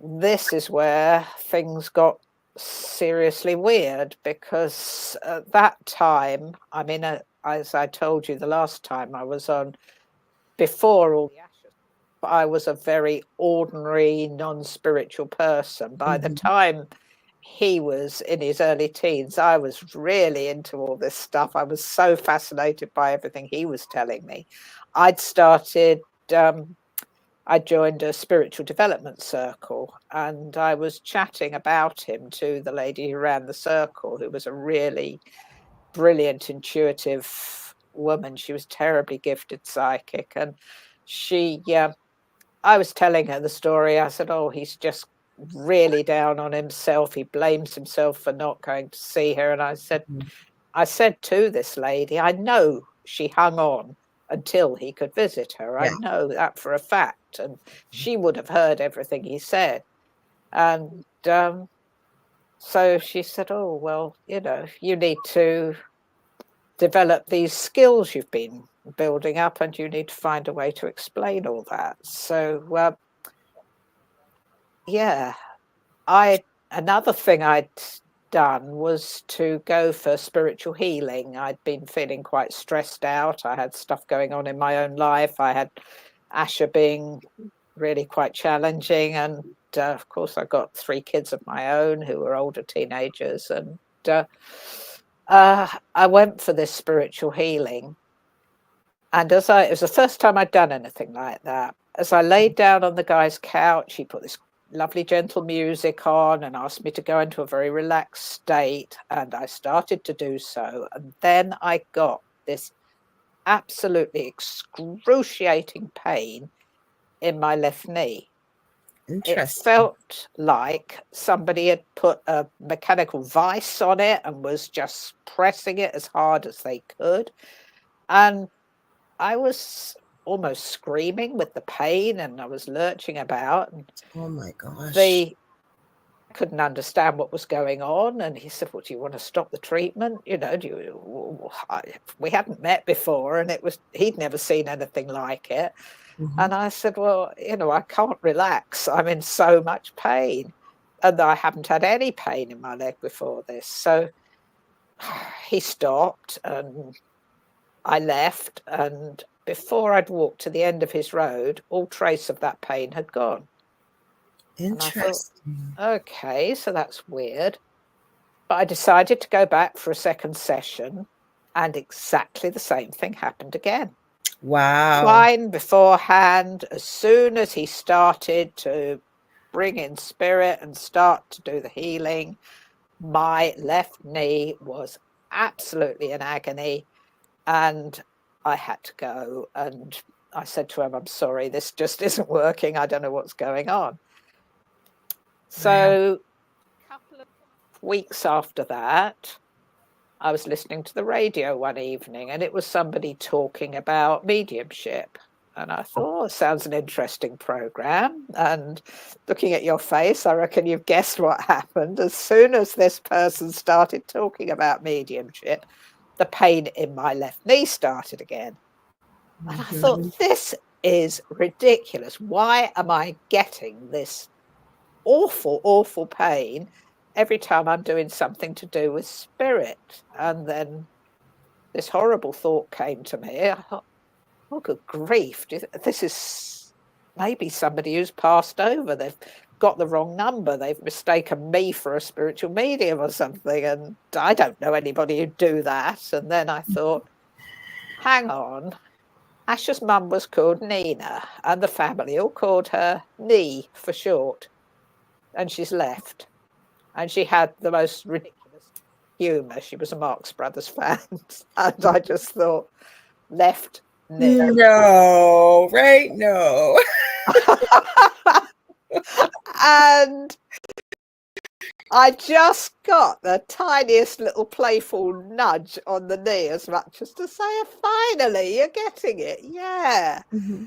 this is where things got seriously weird, because at that time, I mean, as I told you the last time I was on, before all the ashes, I was a very ordinary, non-spiritual person. By the time he was in his early teens, I was really into all this stuff. I was so fascinated by everything he was telling me. I'd started, I joined a spiritual development circle, and I was chatting about him to the lady who ran the circle, who was a really brilliant, intuitive woman. She was terribly gifted psychic. And I was telling her the story. I said, oh, he's just really down on himself. He blames himself for not going to see her. And I said to this lady, I know she hung on until he could visit her. I know that for a fact. And she would have heard everything he said. And so she said, oh, well, you need to develop these skills you've been building up, and you need to find a way to explain all that. So, another thing I'd done was to go for spiritual healing. I'd been feeling quite stressed out. I had stuff going on in my own life. I had Asher being really quite challenging. And of course, I got 3 kids of my own who were older teenagers. And I went for this spiritual healing. And it was the first time I'd done anything like that. As I laid down on the guy's couch, he put this lovely gentle music on and asked me to go into a very relaxed state. And I started to do so. And then I got this absolutely excruciating pain in my left knee. It felt like somebody had put a mechanical vice on it and was just pressing it as hard as they could. And I was almost screaming with the pain, and I was lurching about. And oh my gosh. They couldn't understand what was going on. And he said, well, do you want to stop the treatment? We hadn't met before, and he'd never seen anything like it. And I said, well, I can't relax. I'm in so much pain. And I haven't had any pain in my leg before this. So he stopped, and I left. And before I'd walked to the end of his road, all trace of that pain had gone. Interesting. And I thought, okay, so that's weird. But I decided to go back for a second session, and exactly the same thing happened again. Wow. Fine beforehand. As soon as he started to bring in spirit and start to do the healing, my left knee was absolutely in agony, and I had to go. And I said to him, I'm sorry, this just isn't working. I don't know what's going on. So a couple of weeks after that, I was listening to the radio one evening, and it was somebody talking about mediumship. And I thought, it sounds an interesting program. And looking at your face, I reckon you've guessed what happened. As soon as this person started talking about mediumship, the pain in my left knee started again. And I thought, this is ridiculous. Why am I getting this awful, awful pain every time I'm doing something to do with spirit? And then this horrible thought came to me. I thought, oh, good grief, this is maybe somebody who's passed over. They've got the wrong number. They've mistaken me for a spiritual medium or something. And I don't know anybody who'd do that. And then I thought, hang on. Asha's mum was called Nina, and the family all called her Nee for short. And she's left. And she had the most ridiculous humour. She was a Marx Brothers fan. And I just thought, left Nee. No, right? No. And I just got the tiniest little playful nudge on the knee, as much as to say, finally, you're getting it. Yeah. Mm-hmm.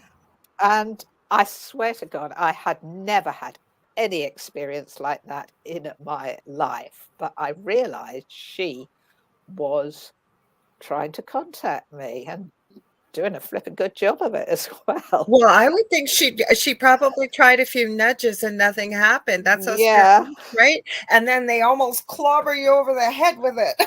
And I swear to God, I had never had any experience like that in my life. But I realized she was trying to contact me and doing a flipping good job of it as well. Well, I would think she probably tried a few nudges and nothing happened. That's how Yeah. right? And then they almost clobber you over the head with it.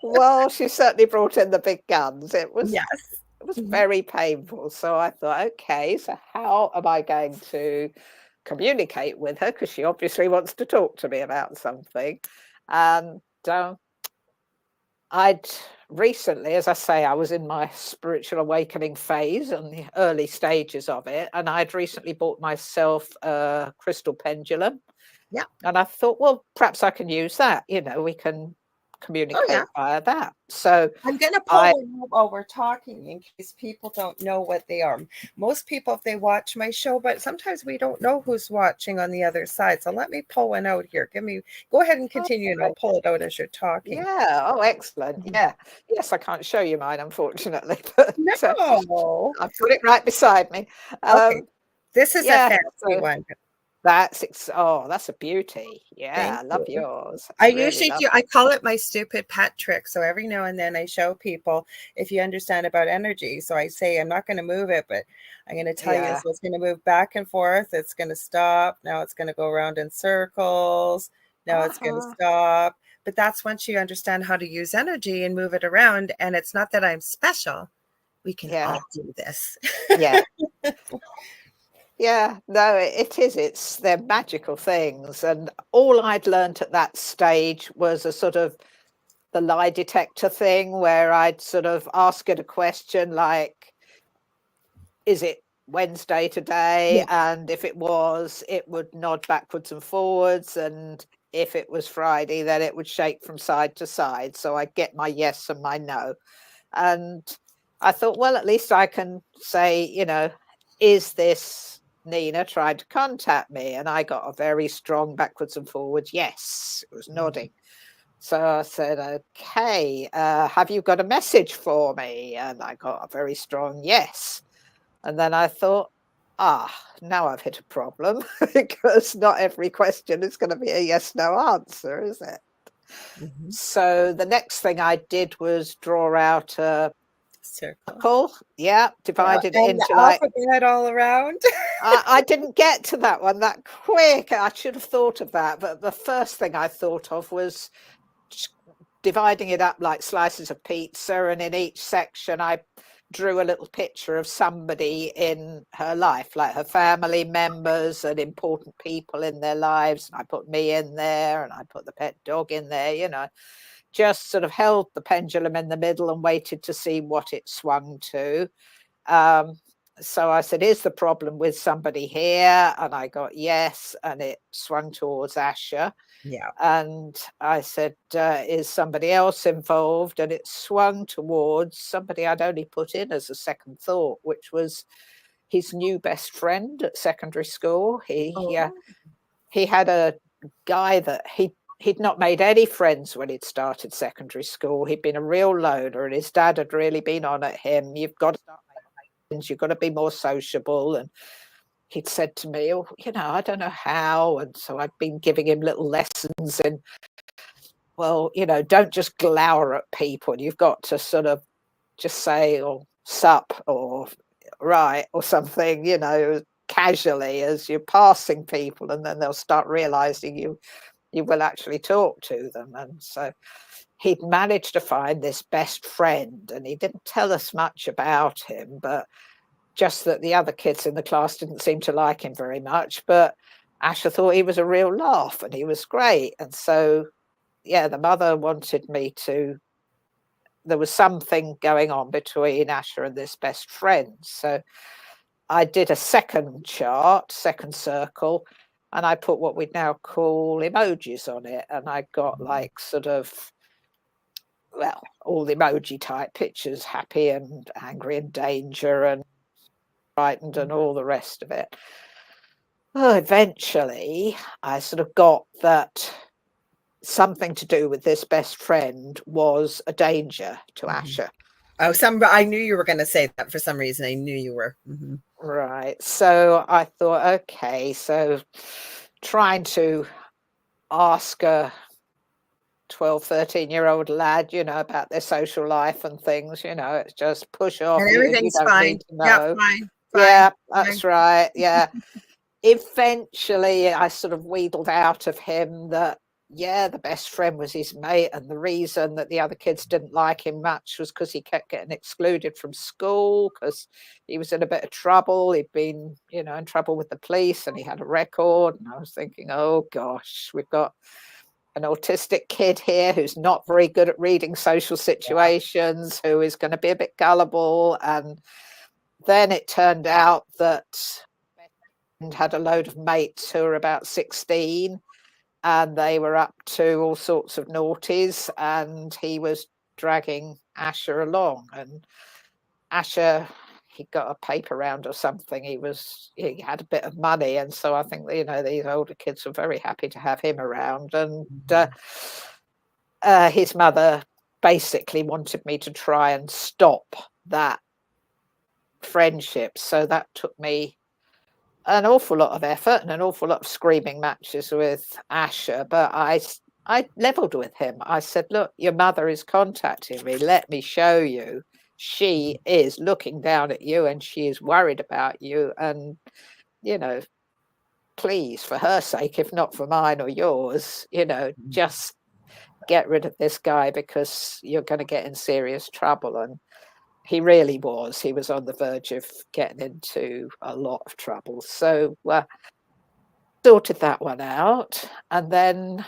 Well, she certainly brought in the big guns. It was Mm-hmm. very painful. So I thought, okay, so how am I going to communicate with her? Because she obviously wants to talk to me about something. And I'd recently, as I say, I was in my spiritual awakening phase and the early stages of it. And I'd recently bought myself a crystal pendulum. Yeah. And I thought, well, perhaps I can use that. You know, we can communicate via that. So I'm going to pull one up while we're talking in case people don't know what they are. Most people, if they watch my show, but sometimes we don't know who's watching on the other side. So let me pull one out here. Go ahead and continue and I'll pull it out as you're talking. Yeah. Oh, excellent. Yeah. Yes, I can't show you mine, unfortunately. But no. I've put it right beside me. Okay. This is a fancy one. That's a beauty. Yeah, I love yours. I usually do. I call it my stupid pet trick. So every now and then I show people if you understand about energy. So I say I'm not going to move it, but I'm going to tell you. So it's going to move back and forth. It's going to stop. Now it's going to go around in circles. Now it's going to stop. But that's once you understand how to use energy and move it around. And it's not that I'm special. We can all do this. Yeah. Yeah, no, it is. They're magical things. And all I'd learned at that stage was a sort of the lie detector thing where I'd sort of ask it a question like, is it Wednesday today? Yeah. And if it was, it would nod backwards and forwards. And if it was Friday, then it would shake from side to side. So I get my yes and my no. And I thought, well, at least I can say, you know, is this Nina tried to contact me? And I got a very strong backwards and forwards yes. It was nodding. So I said, okay, have you got a message for me? And I got a very strong yes. And then I thought, now I've hit a problem because not every question is going to be a yes, no answer, is it? Mm-hmm. So the next thing I did was draw out a circle, divided into like alphabet all around. I didn't get to that one that quick. I should have thought of that, but the first thing I thought of was dividing it up like slices of pizza, and in each section I drew a little picture of somebody in her life, like her family members and important people in their lives. And I put me in there and I put the pet dog in there, you know, just sort of held the pendulum in the middle and waited to see what it swung to. So I said, is the problem with somebody here? And I got yes, and it swung towards Asha. Yeah. And I said, is somebody else involved? And it swung towards somebody I'd only put in as a second thought, which was his new best friend at secondary school. He had a guy that he'd not made any friends when he'd started secondary school. He'd been a real loner, and his dad had really been on at him. You've got to start making friends. You've got to be more sociable. And he'd said to me, oh, you know, I don't know how. And so I'd been giving him little lessons in, well, you know, don't just glower at people. You've got to sort of just say, or sup, or right, or something, you know, casually as you're passing people, and then they'll start realizing you will actually talk to them. And so he'd managed to find this best friend, and he didn't tell us much about him, but just that the other kids in the class didn't seem to like him very much. But Asher thought he was a real laugh and he was great. And so, yeah, the mother wanted me to, there was something going on between Asher and this best friend. So I did a second chart, second circle, and I put what we'd now call emojis on it. And I got like sort of, well, all the emoji type pictures, happy and angry and danger and frightened and all the rest of it. Well, eventually, I sort of got that something to do with this best friend was a danger to Asher. Oh, I knew you were going to say that for some reason. I knew you were. Right. So I thought, okay, so trying to ask a 12, 13-year-old lad, about their social life and things, it's just push off. And everything's you don't fine. need to know. Yeah, fine. Yeah, that's right. Yeah. Eventually, I sort of wheedled out of him that, yeah, the best friend was his mate. And the reason that the other kids didn't like him much was because he kept getting excluded from school because he was in a bit of trouble. He'd been, in trouble with the police and he had a record. And I was thinking, oh, gosh, we've got an autistic kid here who's not very good at reading social situations, who is going to be a bit gullible. And then it turned out that and had a load of mates who were about 16 and they were up to all sorts of naughties and he was dragging Asher along. And Asher, he got a paper round or something. He had a bit of money, and so I think these older kids were very happy to have him around. And his mother basically wanted me to try and stop that friendship. So that took me an awful lot of effort and an awful lot of screaming matches with Asher, but I leveled with him. I said, look, your mother is contacting me. Let me show you. She is looking down at you and she is worried about you. And, please, for her sake, if not for mine or yours, just get rid of this guy because you're going to get in serious trouble. And he really was. He was on the verge of getting into a lot of trouble. So sorted that one out. And then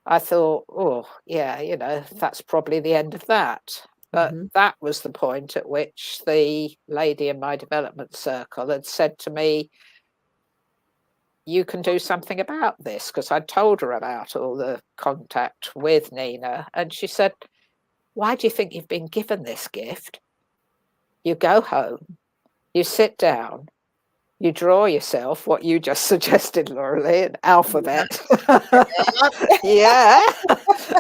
I thought, oh, yeah, that's probably the end of that. But that was the point at which the lady in my development circle had said to me, you can do something about this, because I told her about all the contact with Nina. And she said, why do you think you've been given this gift? You go home, you sit down, you draw yourself what you just suggested, Lorilei, an alphabet. Yeah.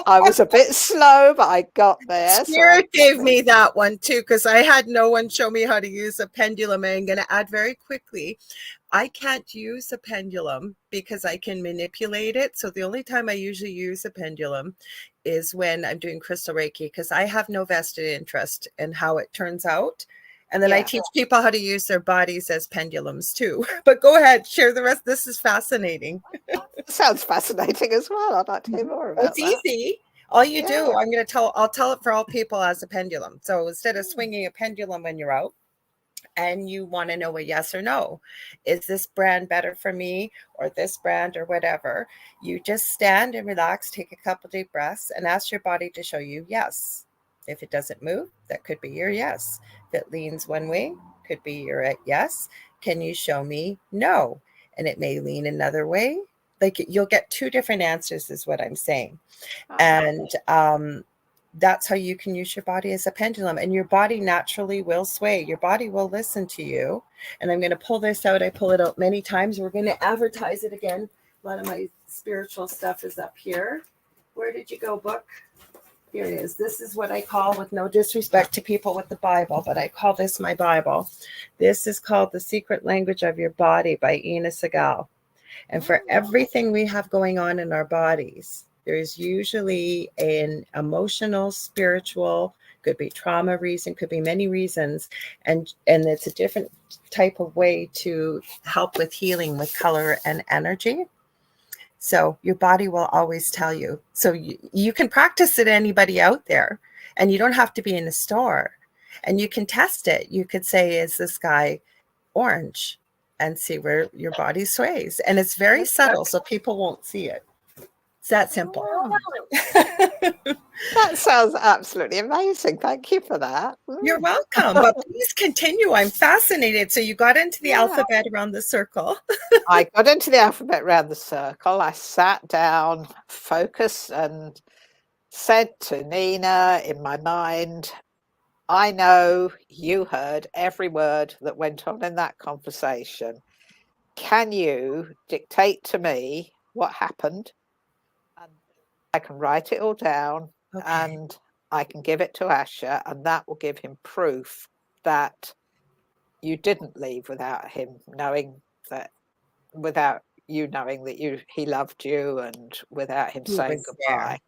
I was a bit slow, but I got there. Spirit gave me that one too, because I had no one show me how to use a pendulum. I'm going to add very quickly, I can't use a pendulum because I can manipulate it. So the only time I usually use a pendulum is when I'm doing crystal Reiki, because I have no vested interest in how it turns out. And then I teach people how to use their bodies as pendulums too. But go ahead, share the rest. This is fascinating. Sounds fascinating as well. I'd like to hear more about that. It's easy. All you do, I'll tell it for all people as a pendulum. So instead of swinging a pendulum when you're out, and you want to know a yes or no, is this brand better for me or this brand or whatever, you just stand and relax, take a couple deep breaths and ask your body to show you yes. If it doesn't move, that could be your yes. If it leans one way, could be your yes. Can you show me no? And it may lean another way. Like you'll get two different answers is what I'm saying. And that's how you can use your body as a pendulum, and your body naturally will sway. Your body will listen to you. And I'm going to pull this out. I pull it out many times. We're going to advertise it again. A lot of my spiritual stuff is up here. Where did you go, book? Here it is. This is what I call, with no disrespect to people with the Bible, but I call this my Bible. This is called The Secret Language of Your Body by Ina Segal. And for everything we have going on in our bodies, there's usually an emotional, spiritual, could be trauma reason, could be many reasons. And it's a different type of way to help with healing with color and energy. So your body will always tell you. So you can practice it, anybody out there, and you don't have to be in a store. And you can test it. You could say, is this guy orange? and see where your body sways. And it's very subtle, so people won't see it. It's that simple. Oh, that sounds absolutely amazing. Thank you for that. You're welcome. But please continue. I'm fascinated. So you got into the alphabet around the circle. I got into the alphabet around the circle. I sat down, focused, and said to Nina in my mind, I know you heard every word that went on in that conversation. Can you dictate to me what happened? And I can write it all down, and I can give it to Asher, and that will give him proof that you didn't leave without him knowing that, without you knowing that he loved you, and without him saying goodbye.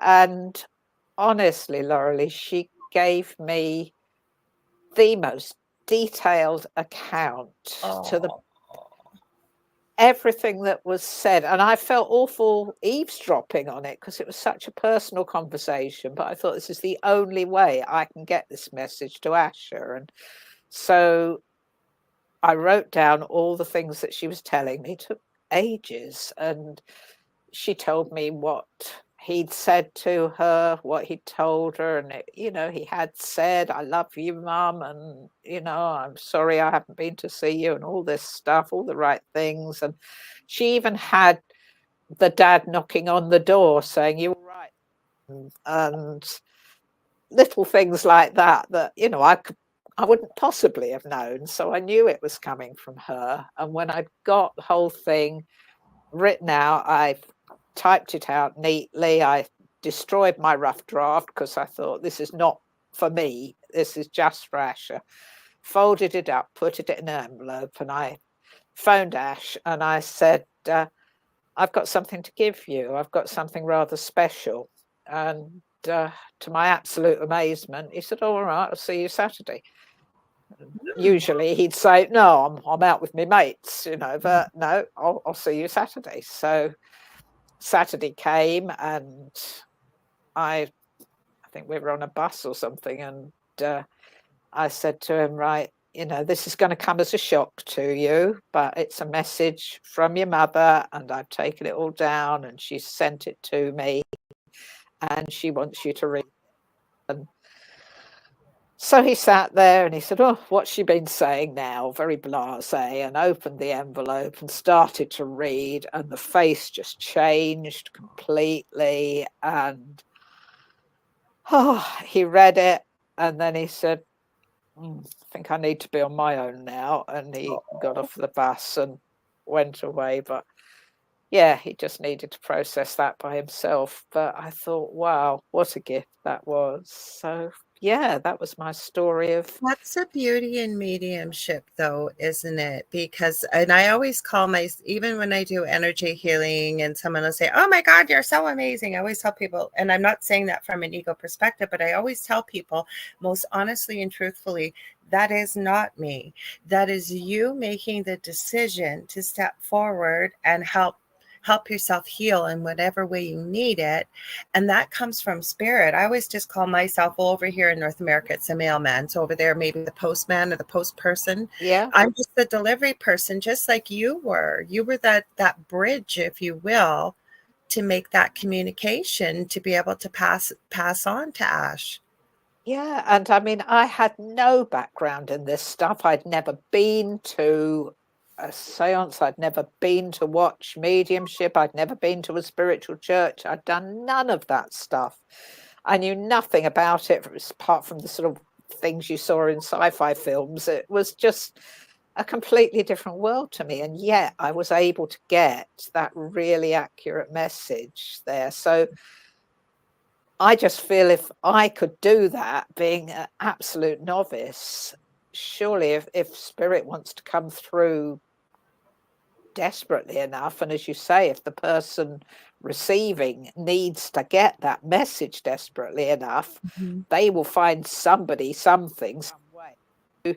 And honestly, Lorilei, she gave me the most detailed account to the everything that was said, and I felt awful eavesdropping on it because it was such a personal conversation, but I thought this is the only way I can get this message to Asher. And so I wrote down all the things that she was telling me. It took ages, and she told me what he'd said to her, what he'd told her, and he had said, I love you, Mum, and I'm sorry I haven't been to see you, and all this stuff, all the right things. And she even had the dad knocking on the door saying, you're right, and little things like that I wouldn't possibly have known. So I knew it was coming from her. And when I got the whole thing written out, I typed it out neatly. I destroyed my rough draft because I thought, this is not for me. This is just for Asher. Folded it up, put it in an envelope, and I phoned Ash and I said, I've got something to give you. I've got something rather special. And to my absolute amazement, he said, all right, I'll see you Saturday. Usually he'd say, no, I'm out with my mates, but no, I'll see you Saturday. So Saturday came, and I think we were on a bus or something, and I said to him, right, this is going to come as a shock to you, but it's a message from your mother, and I've taken it all down, and she sent it to me, and she wants you to read it. And so he sat there and he said, oh, what's she been saying now? Very blasé, and opened the envelope and started to read, and the face just changed completely. And he read it, and then he said, I think I need to be on my own now. And he got off the bus and went away. But yeah, he just needed to process that by himself. But I thought, wow, what a gift that was. So yeah, that was my story of. That's the beauty in mediumship, though, isn't it? Because, and I always call even when I do energy healing and someone will say, oh my God, you're so amazing. I always tell people, and I'm not saying that from an ego perspective, but I always tell people most honestly and truthfully, that is not me. That is you making the decision to step forward and help yourself heal in whatever way you need it. And that comes from spirit. I always just call myself, well, over here in North America, it's a mailman. So over there, maybe the postman or the post person. Yeah. I'm just the delivery person, just like you were. You were that bridge, if you will, to make that communication, to be able to pass on to Ash. Yeah. And I mean, I had no background in this stuff. I'd never been to a seance. I'd never been to watch mediumship. I'd never been to a spiritual church. I'd done none of that stuff. I knew nothing about it apart from the sort of things you saw in sci-fi films. It was just a completely different world to me. And yet I was able to get that really accurate message there. So I just feel if I could do that, being an absolute novice, surely if spirit wants to come through desperately enough, and as you say, if the person receiving needs to get that message desperately enough, they will find somebody, something, some way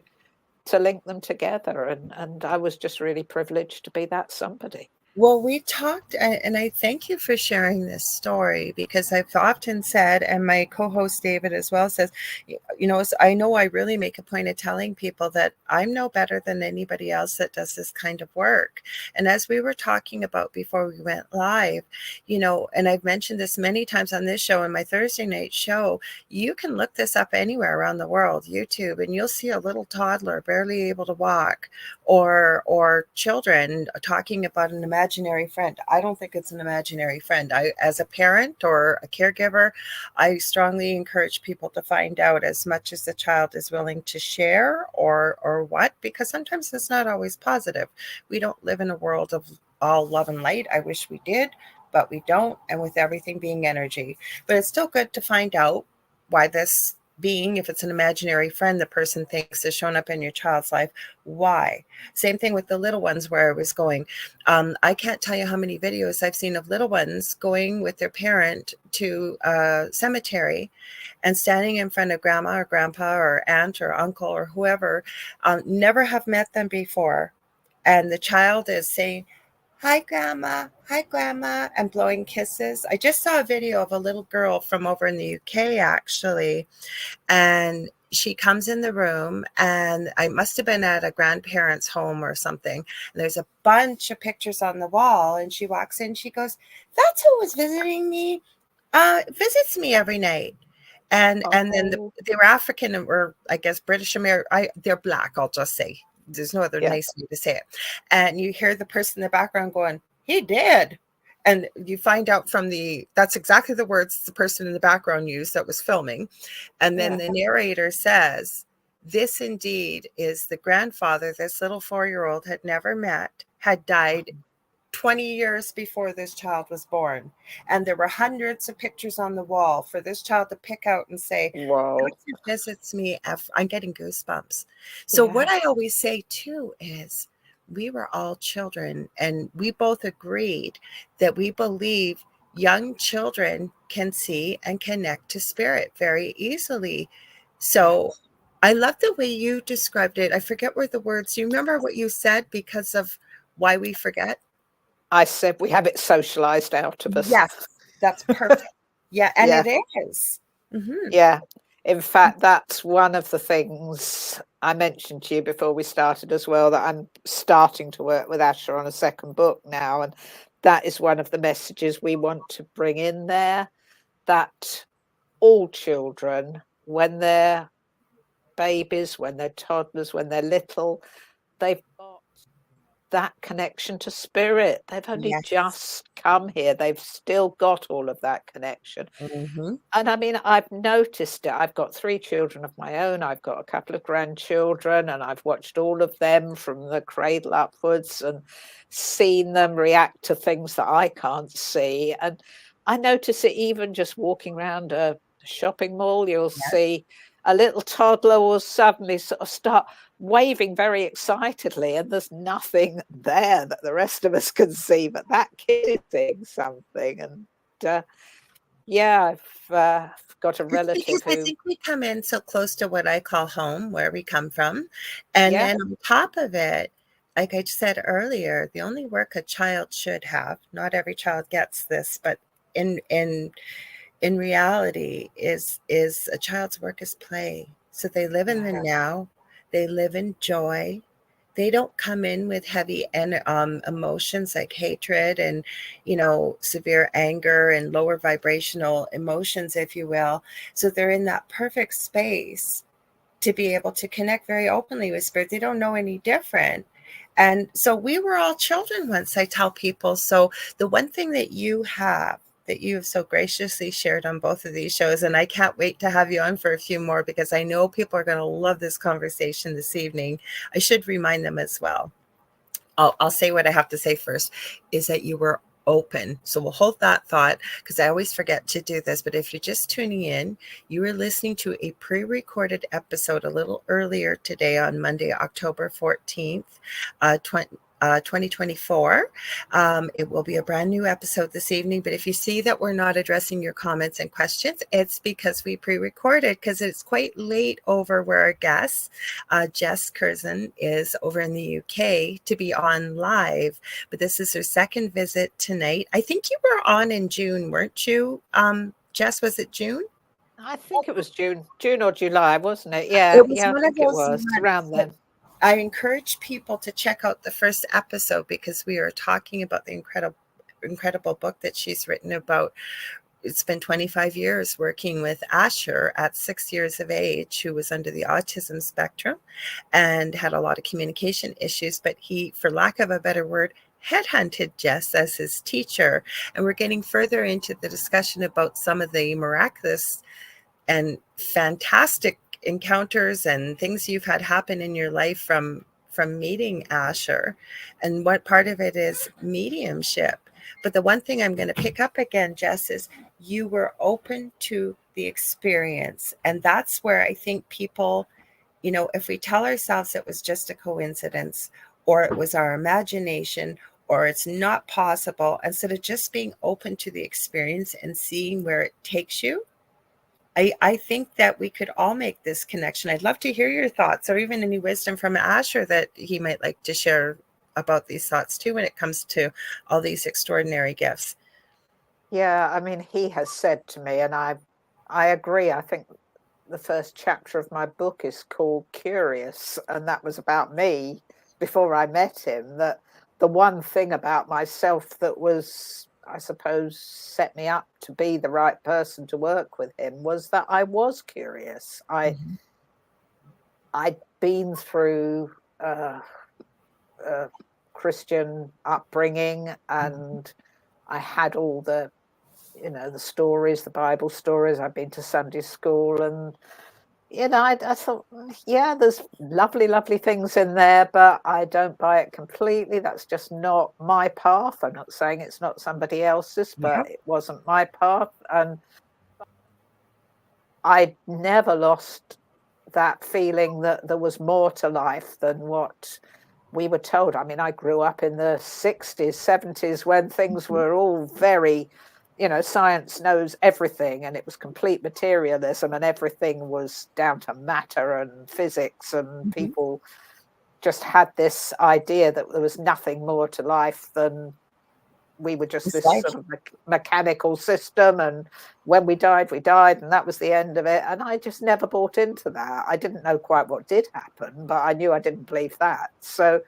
to link them together. And I was just really privileged to be that somebody. Well, we talked, and I thank you for sharing this story, because I've often said, and my co-host David as well says, I know I really make a point of telling people that I'm no better than anybody else that does this kind of work. And as we were talking about before we went live, and I've mentioned this many times on this show and my Thursday night show, you can look this up anywhere around the world, YouTube, and you'll see a little toddler barely able to walk, or children talking about an imaginary friend. I don't think it's an imaginary friend. I, as a parent or a caregiver, I strongly encourage people to find out as much as the child is willing to share, or what, because sometimes it's not always positive. We don't live in a world of all love and light. I wish we did, but we don't, and with everything being energy. But it's still good to find out why this being, if it's an imaginary friend the person thinks is showing up in your child's life, why. Same thing with the little ones, where I was going. I can't tell you how many videos I've seen of little ones going with their parent to a cemetery and standing in front of grandma or grandpa or aunt or uncle or whoever, never have met them before. And the child is saying, hi grandma, and blowing kisses. I just saw a video of a little girl from over in the UK, actually, and she comes in the room, and I must have been at a grandparent's home or something. And there's a bunch of pictures on the wall, and she walks in, she goes, that's who was visiting me, visits me every night. And then Oh, they were African, or I guess British American. They're black, I'll just say. There's no other yeah, nice way to say it. And you hear the person in the background going, he did. And you find out that's exactly the words the person in the background used that was filming. And then yeah. the narrator says, this indeed is the grandfather this little 4-year-old had never met, had died 20 years before this child was born. And there were hundreds of pictures on the wall for this child to pick out and say, Whoa. "That's who visits me." I'm getting goosebumps. So, what Yeah. I always say too is, we were all children, and we both agreed that we believe young children can see and connect to spirit very easily. Yeah. So, I love the way you described it. I forget where the words, do you remember what you said, because of why we forget? I said we have it socialized out of us. Yes, that's perfect. Yeah, and Yeah. it is. Mhm. Yeah. In fact, that's one of the things I mentioned to you before we started as well, that I'm starting to work with Asher on a second book now. And that is one of the messages we want to bring in there, that all children, when they're babies, when they're toddlers, when they're little, they've got that connection to spirit. They've only Yes. just come here. They've still got all of that connection. Mhm. And I mean, I've noticed it. I've got 3 children of my own. I've got a couple of grandchildren, and I've watched all of them from the cradle upwards and seen them react to things that I can't see. And I notice it even just walking around a shopping mall. You'll Yes. see a little toddler will suddenly sort of start waving very excitedly, and there's nothing there that the rest of us can see, but that kid is seeing something. And yeah, I've got a It's because relative I who, think we come in so close to what I call home, where we come from. And yeah, then on top of it, like I said earlier, the only work a child should have, not every child gets this, but in reality, is a child's work is play. So they live in yeah, the now, they live in joy. They don't come in with heavy emotions like hatred and, severe anger and lower vibrational emotions, if you will. So they're in that perfect space to be able to connect very openly with spirit. They don't know any different. And so we were all children once, I tell people. So the one thing that you have so graciously shared on both of these shows, and I can't wait to have you on for a few more, because I know people are going to love this conversation this evening. I should remind them as well. I'll say what I have to say first, is that you were open. So we'll hold that thought, because I always forget to do this. But if you're just tuning in, you were listening to a pre-recorded episode a little earlier today on Monday, October 14th, 2024. It will be a brand new episode this evening, but if you see that we're not addressing your comments and questions, it's because we pre-recorded, because it's quite late over where our guest, Jes Kerzen, is over in the UK to be on live, but this is her second visit tonight. I think you were on in June, weren't you? Jes, was it June? I think it was June or July, wasn't it? Yeah, It was I one of think it those was around months. then. I encourage people to check out the first episode because we are talking about the incredible book that she's written about. It's been 25 years working with Asher at 6 years of age, who was under the autism spectrum and had a lot of communication issues, but he, for lack of a better word, headhunted Jes as his teacher. And we're getting further into the discussion about some of the miraculous and fantastic encounters and things you've had happen in your life from meeting Asher, and what part of it is mediumship. But the one thing I'm going to pick up again, Jes, is you were open to the experience. And that's where I think people, if we tell ourselves it was just a coincidence, or it was our imagination, or it's not possible, instead of just being open to the experience and seeing where it takes you, I think that we could all make this connection. I'd love to hear your thoughts, or even any wisdom from Asher that he might like to share about these thoughts too, when it comes to all these extraordinary gifts. Yeah, I mean, he has said to me, and I agree. I think the first chapter of my book is called Curious, and that was about me before I met him. That the one thing about myself that was, I suppose, set me up to be the right person to work with him was that I was curious. I'd been through Christian upbringing, and I had all the stories, the Bible stories. I've been to Sunday school, and I thought, yeah, there's lovely things in there, but I don't buy it completely. That's just not my path. I'm not saying it's not somebody else's, but it wasn't my path. And I never lost that feeling that there was more to life than what we were told. I mean, I grew up in the 60s, 70s when things were all very, science knows everything, and it was complete materialism, and everything was down to matter and physics, and people just had this idea that there was nothing more to life than we were just this sort of mechanical system, and when we died, and that was the end of it. And I just never bought into that. I didn't know quite what did happen, but I knew I didn't believe that. So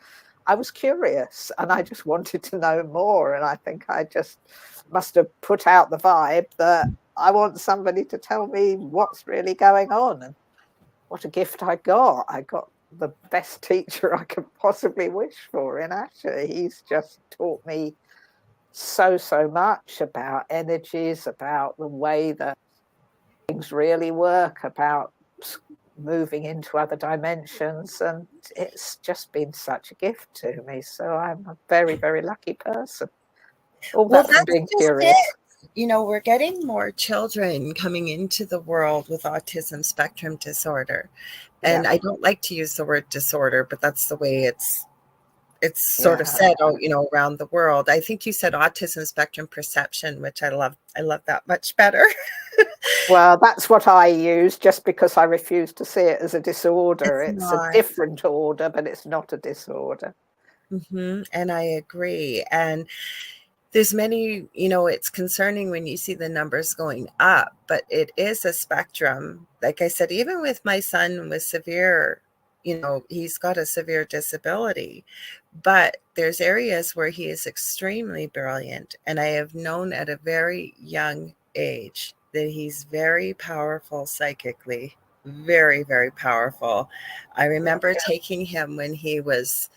I was curious, and I just wanted to know more. And I think I just must have put out the vibe that I want somebody to tell me what's really going on. And what a gift I got. I got the best teacher I could possibly wish for in Asher. He's just taught me so much about energies, about the way that things really work, about moving into other dimensions, and it's just been such a gift to me. So I'm a very lucky person. All that from being curious. We're getting more children coming into the world with autism spectrum disorder. And I don't like to use the word disorder, but that's the way it's sort of said, around the world. I think you said autism spectrum perception, which I love that much better. Well, that's what I use, just because I refuse to see it as a disorder. It's a different order, but it's not a disorder. And I agree. And there's many, it's concerning when you see the numbers going up, but it is a spectrum. Like I said, even with my son with severe, he's got a severe disability, but there's areas where he is extremely brilliant. And I have known at a very young age that he's very powerful psychically, very, very powerful. I remember taking him when he was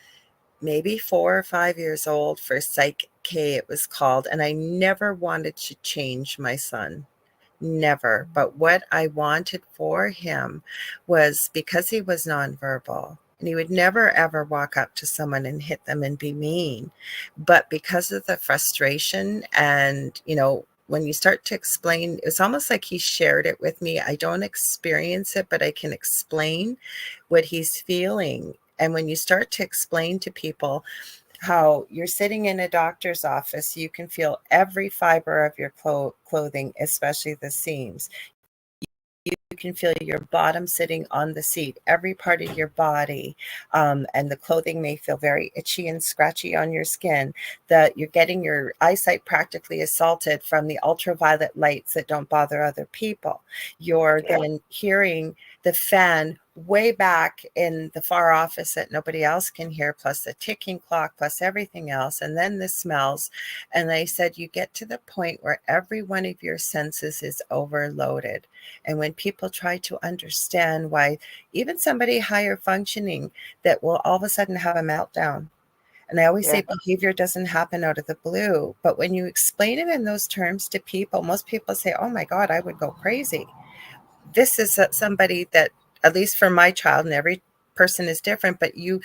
maybe 4 or 5 years old for Psych K, it was called. And I never wanted to change my son. Never. But what I wanted for him was, because he was nonverbal, and he would never ever walk up to someone and hit them and be mean. But because of the frustration and, when you start to explain, it's almost like he shared it with me. I don't experience it, but I can explain what he's feeling. And when you start to explain to people how you're sitting in a doctor's office, you can feel every fiber of your clothing, especially the seams. You can feel your bottom sitting on the seat, every part of your body, and the clothing may feel very itchy and scratchy on your skin. That you're getting your eyesight practically assaulted from the ultraviolet lights that don't bother other people. You're then hearing the fan way back in the far office that nobody else can hear, plus the ticking clock, plus everything else, and then the smells. And they said you get to the point where every one of your senses is overloaded. And when people try to understand why even somebody higher functioning that will all of a sudden have a meltdown, and I always say behavior doesn't happen out of the blue, but when you explain it in those terms to people, most people say, oh my God, I would go crazy. This is somebody that, at least for my child, and every person is different, but you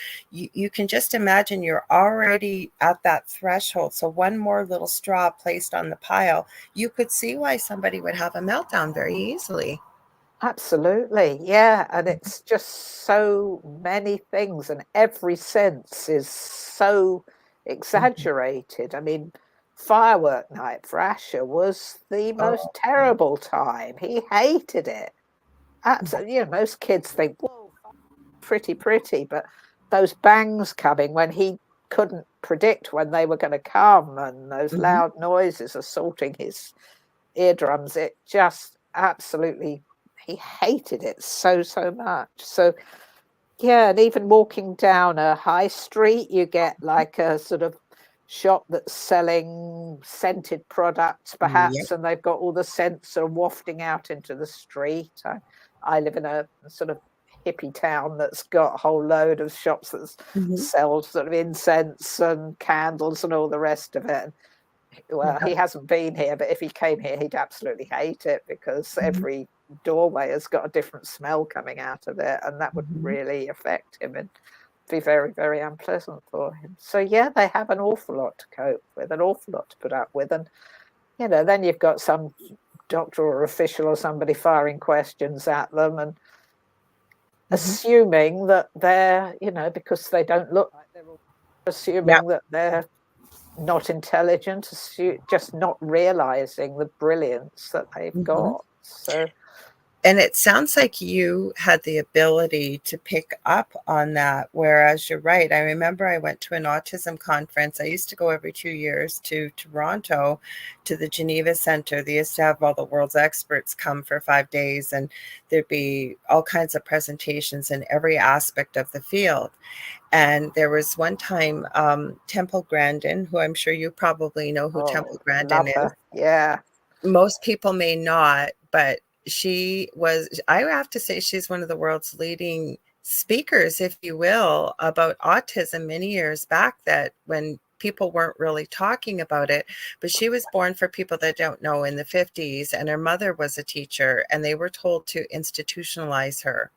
can just imagine you're already at that threshold. So one more little straw placed on the pile, you could see why somebody would have a meltdown very easily. Absolutely, yeah, and it's just so many things, and every sense is so exaggerated. I mean, firework night for Asher was the most Oh, terrible time. He hated it. Absolutely, you know, most kids think, "Whoa, pretty," but those bangs coming when he couldn't predict when they were going to come, and those mhm. loud noises assaulting his eardrums, it just absolutely, he hated it so much. So yeah, and even walking down a high street, you get like a sort of shop that's selling scented products Yep. perhaps, and they've got all the scents sort of wafting out into the street. I live in a sort of hippie town that's got a whole load of shops that Mhm. sell sort of incense and candles and all the rest of it. Well, Yep. he hasn't been here, but if he came here, he'd absolutely hate it because Mhm. every doorway has got a different smell coming out of it, and that would Mhm. really affect him and be very unpleasant for him. So yeah, they have an awful lot to cope with, an awful lot to put up with, and you know, then you've got some doctor or official or somebody firing questions at them and Mhm. assuming that they're, you know, because they don't look like they're all, Yep. assuming that they're not intelligent, just not realizing the brilliance that they've Mhm. got. So, And it sounds like you had the ability to pick up on that, whereas you're right. I remember I went to an autism conference. I used to go every 2 years to Toronto to the Geneva Center. They used to have all the world's experts come for 5 days, and there'd be all kinds of presentations in every aspect of the field. And there was one time, Temple Grandin, who I'm sure you probably know who Temple oh, Grandin love is. her. Yeah. Most people may not, but she was, I have to say, she's one of the world's leading speakers, if you will, about autism many years back, that when people weren't really talking about it. But she was born, for people that don't know, in the 50s, and her mother was a teacher, and they were told to institutionalize her,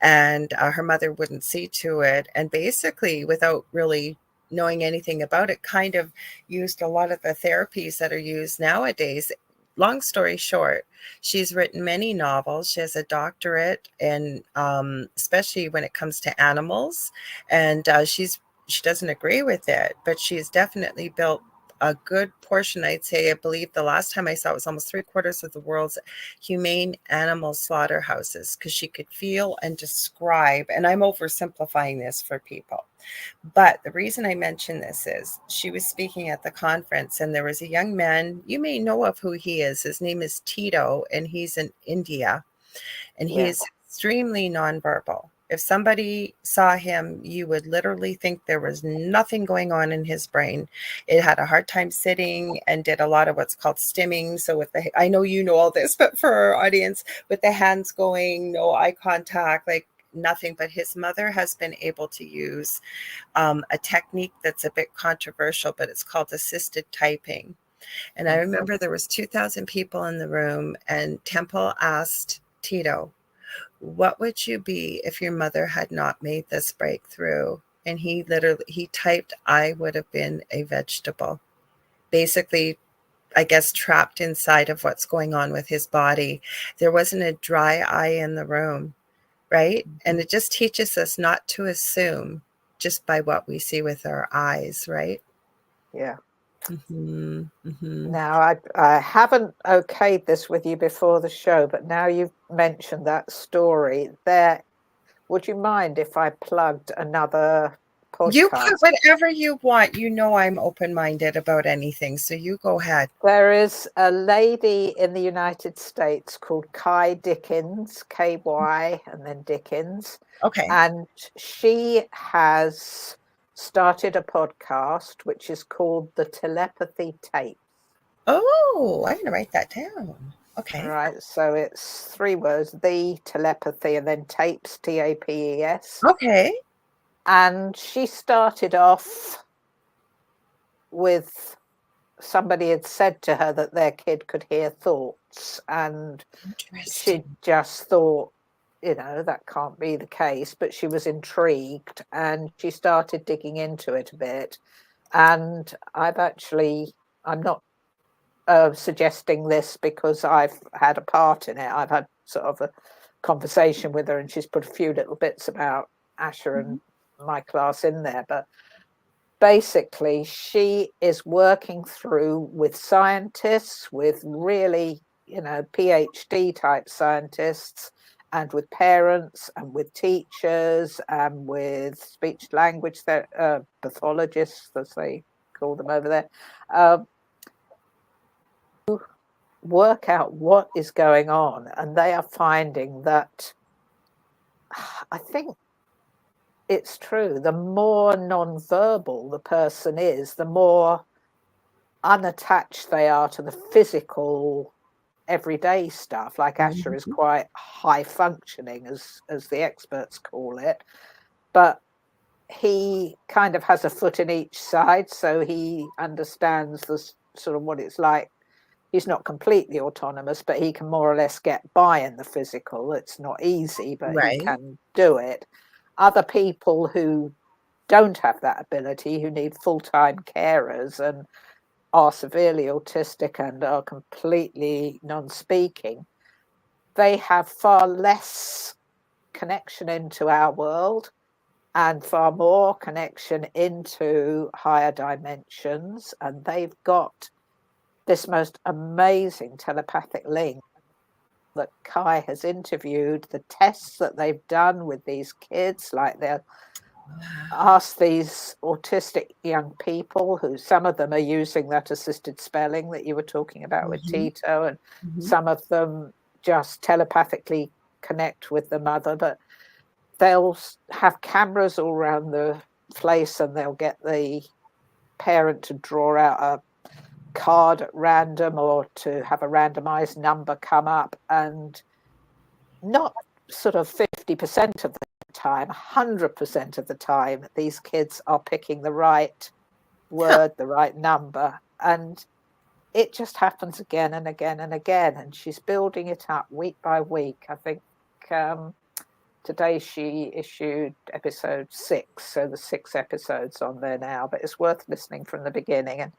and her mother wouldn't see to it, and basically, without really knowing anything about it, kind of used a lot of the therapies that are used nowadays. Long story short, she's written many novels. She has a doctorate in, especially when it comes to animals, and she doesn't agree with it, but she's definitely built a good portion. I'd say, I believe the last time I saw it was almost 3/4 of the world's humane animal slaughterhouses, because she could feel and describe, and I'm oversimplifying this for people. But the reason I mention this is she was speaking at the conference, and there was a young man, you may know of who he is. His name is Tito, and he's in India, and he Yeah. is extremely nonverbal. If somebody saw him, you would literally think there was nothing going on in his brain. It had a hard time sitting and did a lot of what's called stimming. So with the, I know you know all this, but for our audience, with the hands going, no eye contact, like nothing. But his mother has been able to use a technique that's a bit controversial, but it's called assisted typing. And I Mhm. remember there was 2,000 people in the room, and Temple asked Tito, what would you be if your mother had not made this breakthrough? And he literally, he typed, I would have been a vegetable. Basically, I guess, trapped inside of what's going on with his body. There wasn't a dry eye in the room, right? And it just teaches us not to assume, just by what we see with our eyes, right? Yeah. Mm-hmm, mm-hmm. Now, I haven't okayed this with you before the show, but now you've mentioned that story there. Would you mind if I plugged another You put podcast? whatever you want. You know I'm open-minded about anything, so you go ahead. There is a lady in the United States called Kai Dickens, K-Y, and then Dickens. Okay. And she has started a podcast which is called the Telepathy Tape. Oh, I'm gonna write that down. All Okay. right, so it's 3 words, the telepathy, and then tapes, T-A-P-E-S. Okay. And she started off with somebody had said to her that their kid could hear thoughts, and she Interesting. just thought, that can't be the case, but she was intrigued and she started digging into it a bit. And I'm not suggesting this because I've had a part in it. I've had sort of a conversation with her, and she's put a few little bits about Asher Mm-hmm. and my class in there. But basically, she is working through with scientists, with really, PhD type scientists, and with parents, and with teachers, and with speech language pathologists, as they call them over there. Work out what is going on, and they are finding that I think it's true, the more non-verbal the person is, the more unattached they are to the physical everyday stuff. Like Asher is Mm-hmm. quite high functioning, as the experts call it, but he kind of has a foot in each side, so he understands the sort of what it's like. He's not completely autonomous, but he can more or less get by in the physical. It's not easy, but he Right. can do it. Other people who don't have that ability, who need full-time carers and are severely autistic and are completely non-speaking, they have far less connection into our world and far more connection into higher dimensions. And they've got this most amazing telepathic link that Kai has interviewed, the tests that they've done with these kids, like they'll ask these autistic young people, who some of them are using that assisted spelling that you were talking about with Mm-hmm. Tito, and Mm-hmm. some of them just telepathically connect with the mother, but they'll have cameras all around the place, and they'll get the parent to draw out a card at random or to have a randomized number come up, and not sort of 50% of the time, 100% of the time, these kids are picking the right Huh. word, the right number. And it just happens again and again and again. And she's building it up week by week. I think today she issued episode 6. So the 6 episodes on there now, but it's worth listening from the beginning. And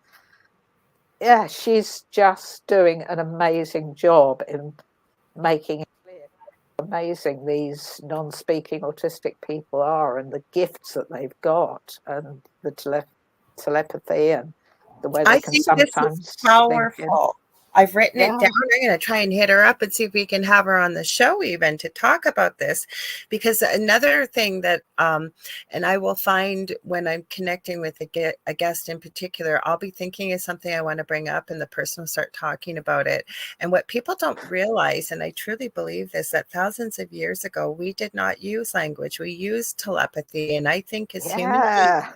yeah, she's just doing an amazing job in making it clear how amazing these non-speaking autistic people are, and the gifts that they've got, and the telepathy, and the way they I can think this is sometimes think in. powerful. I've written it Yeah, down. I'm going to try and hit her up and see if we can have her on the show even to talk about this. Because another thing that, and I will find when I'm connecting with a guest in particular, I'll be thinking of something I want to bring up, and the person will start talking about it. And what people don't realize, and I truly believe this, that thousands of years ago, we did not use language. We used telepathy. And I think as human beings, yeah,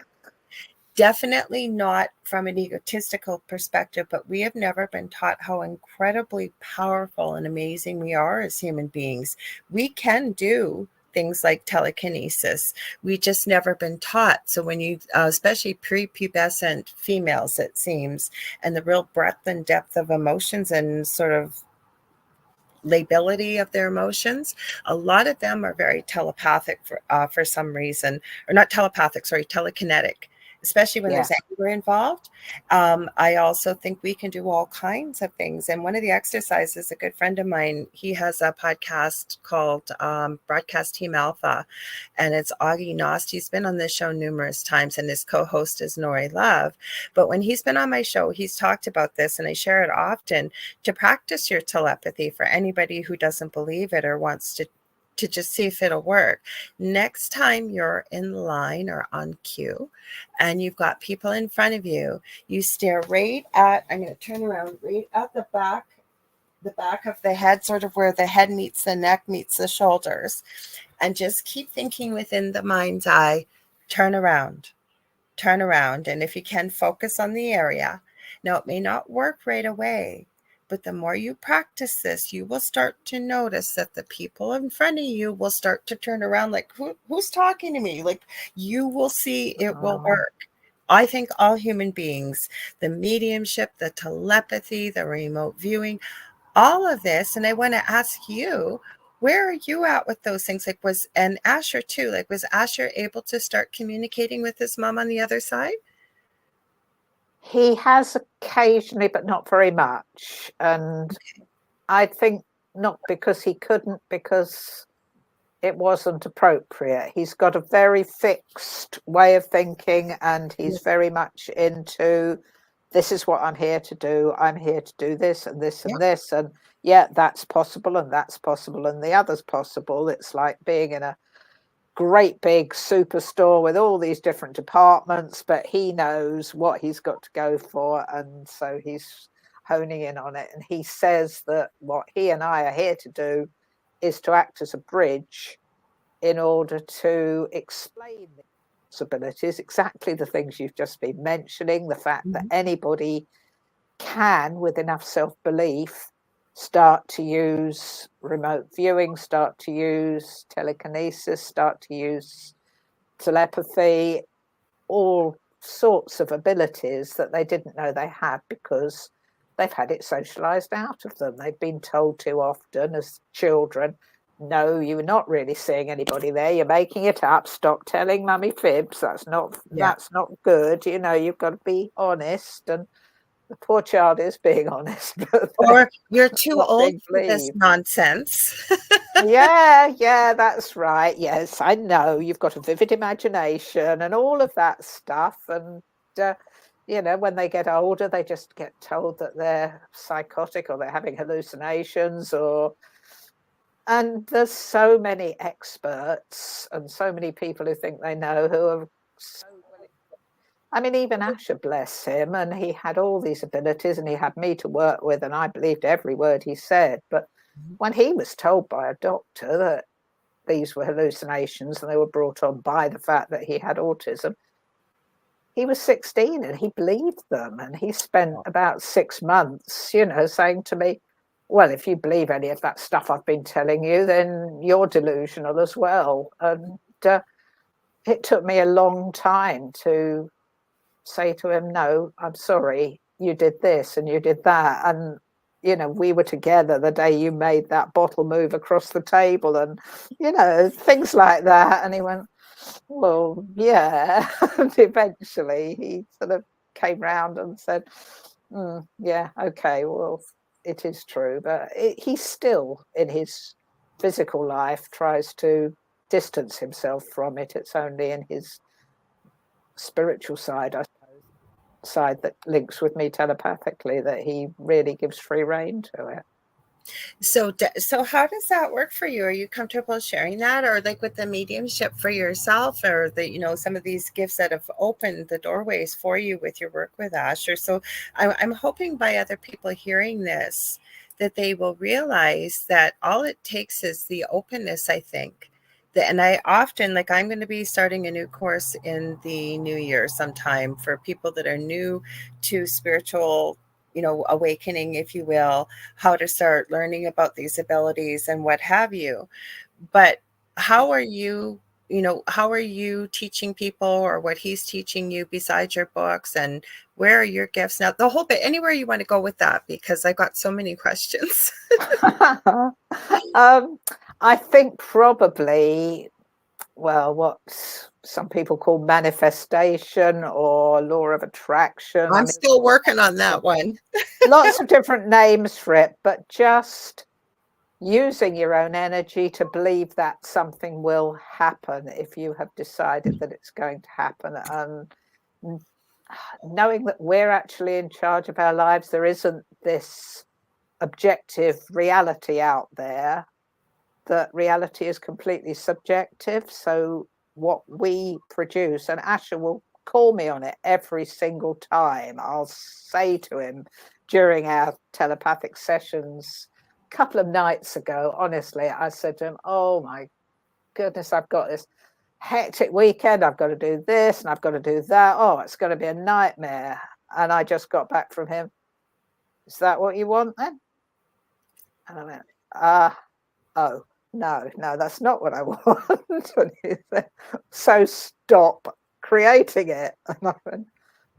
definitely not from an egotistical perspective, but we have never been taught how incredibly powerful and amazing we are as human beings. We can do things like telekinesis. We just never been taught. So when you, especially prepubescent females, it seems, and the real breadth and depth of emotions and sort of lability of their emotions, a lot of them are very telepathic for some reason, or not telepathic, sorry, telekinetic. especially when Yeah. there's anger involved. I also think we can do all kinds of things. And one of the exercises, a good friend of mine, he has a podcast called Broadcast Team Alpha, and it's Augie Nost. He's been on this show numerous times, and his co-host is Nori Love. But when he's been on my show, he's talked about this, and I share it often, to practice your telepathy for anybody who doesn't believe it or wants to just see if it'll work. Next time you're in line or on cue and you've got people in front of you, you stare right at, I'm going to turn around, right at the back of the head, sort of where the head meets the neck, meets the shoulders, and just keep thinking within the mind's eye, turn around, turn around. And if you can, focus on the area. Now, it may not work right away, but the more you practice this, you will start to notice that the people in front of you will start to turn around like, who's talking to me? Like, you will see it will work. I think all human beings, the mediumship, the telepathy, the remote viewing, all of this. And I want to ask you, where are you at with those things? Like, and Asher too, like, was Asher able to start communicating with his mom on the other side? He has occasionally, but not very much. And I think not because he couldn't, because it wasn't appropriate. He's got a very fixed way of thinking, and he's very much into, this is what I'm here to do. I'm here to do this and this and this. And yeah, that's possible, and that's possible, and the other's possible. It's like being in a great big superstore with all these different departments, but he knows what he's got to go for, and so he's honing in on it. And he says that what he and I are here to do is to act as a bridge in order to explain the possibilities, exactly the things you've just been mentioning, the fact that anybody can, with enough self-belief, start to use remote viewing, start to use telekinesis, start to use telepathy, all sorts of abilities that they didn't know they had because they've had it socialized out of them. They've been told too often as children, no, you're not really seeing anybody there. You're making it up. Stop telling mummy fibs. That's not good. You know, you've got to be honest. And the poor child is being honest, but Or you're too not old being for this believed. nonsense. Yeah, that's right. Yes, I know you've got a vivid imagination and all of that stuff. And you know, when they get older, they just get told that they're psychotic or they're having hallucinations, and there's so many experts and so many people who think they know who are so willing. I mean, even Asher, bless him, and he had all these abilities and he had me to work with, and I believed every word he said. But when he was told by a doctor that these were hallucinations and they were brought on by the fact that he had autism, he was 16 and he believed them. And he spent about 6 months, you know, saying to me, well, if you believe any of that stuff I've been telling you, then you're delusional as well. And it took me a long time to say to him, no, I'm sorry, you did this and you did that. And, you know, we were together the day you made that bottle move across the table and, you know, things like that. And he went, well, yeah. And eventually he sort of came round and said, yeah, okay, well, it is true. But he still, in his physical life, tries to distance himself from it. It's only in his spiritual side, I suppose, side that links with me telepathically, that he really gives free rein to it. So how does that work for you? Are you comfortable sharing that, or like with the mediumship for yourself, or the, you know, some of these gifts that have opened the doorways for you with your work with Asher? So I'm hoping by other people hearing this that they will realize that all it takes is the openness, I think. And I often, like, I'm going to be starting a new course in the new year sometime for people that are new to spiritual, you know, awakening, if you will, how to start learning about these abilities and what have you. But how are you, you know, how are you teaching people, or what he's teaching you besides your books, and where are your gifts now? The whole bit, anywhere you want to go with that, because I got so many questions. I think probably, well, what some people call manifestation or law of attraction. I'm still working on that one. Lots of different names for it, but just using your own energy to believe that something will happen if you have decided that it's going to happen, and knowing that we're actually in charge of our lives. There isn't this objective reality out there, that reality is completely subjective. So what we produce, and Asher will call me on it every single time I'll say to him during our telepathic sessions. A couple of nights ago, honestly, I said to him, oh my goodness, I've got this hectic weekend, I've got to do this and I've got to do that, oh, it's going to be a nightmare. And I just got back from him, is that what you want then? And I went, oh no, that's not what I want. And he said, so stop creating it. And I went,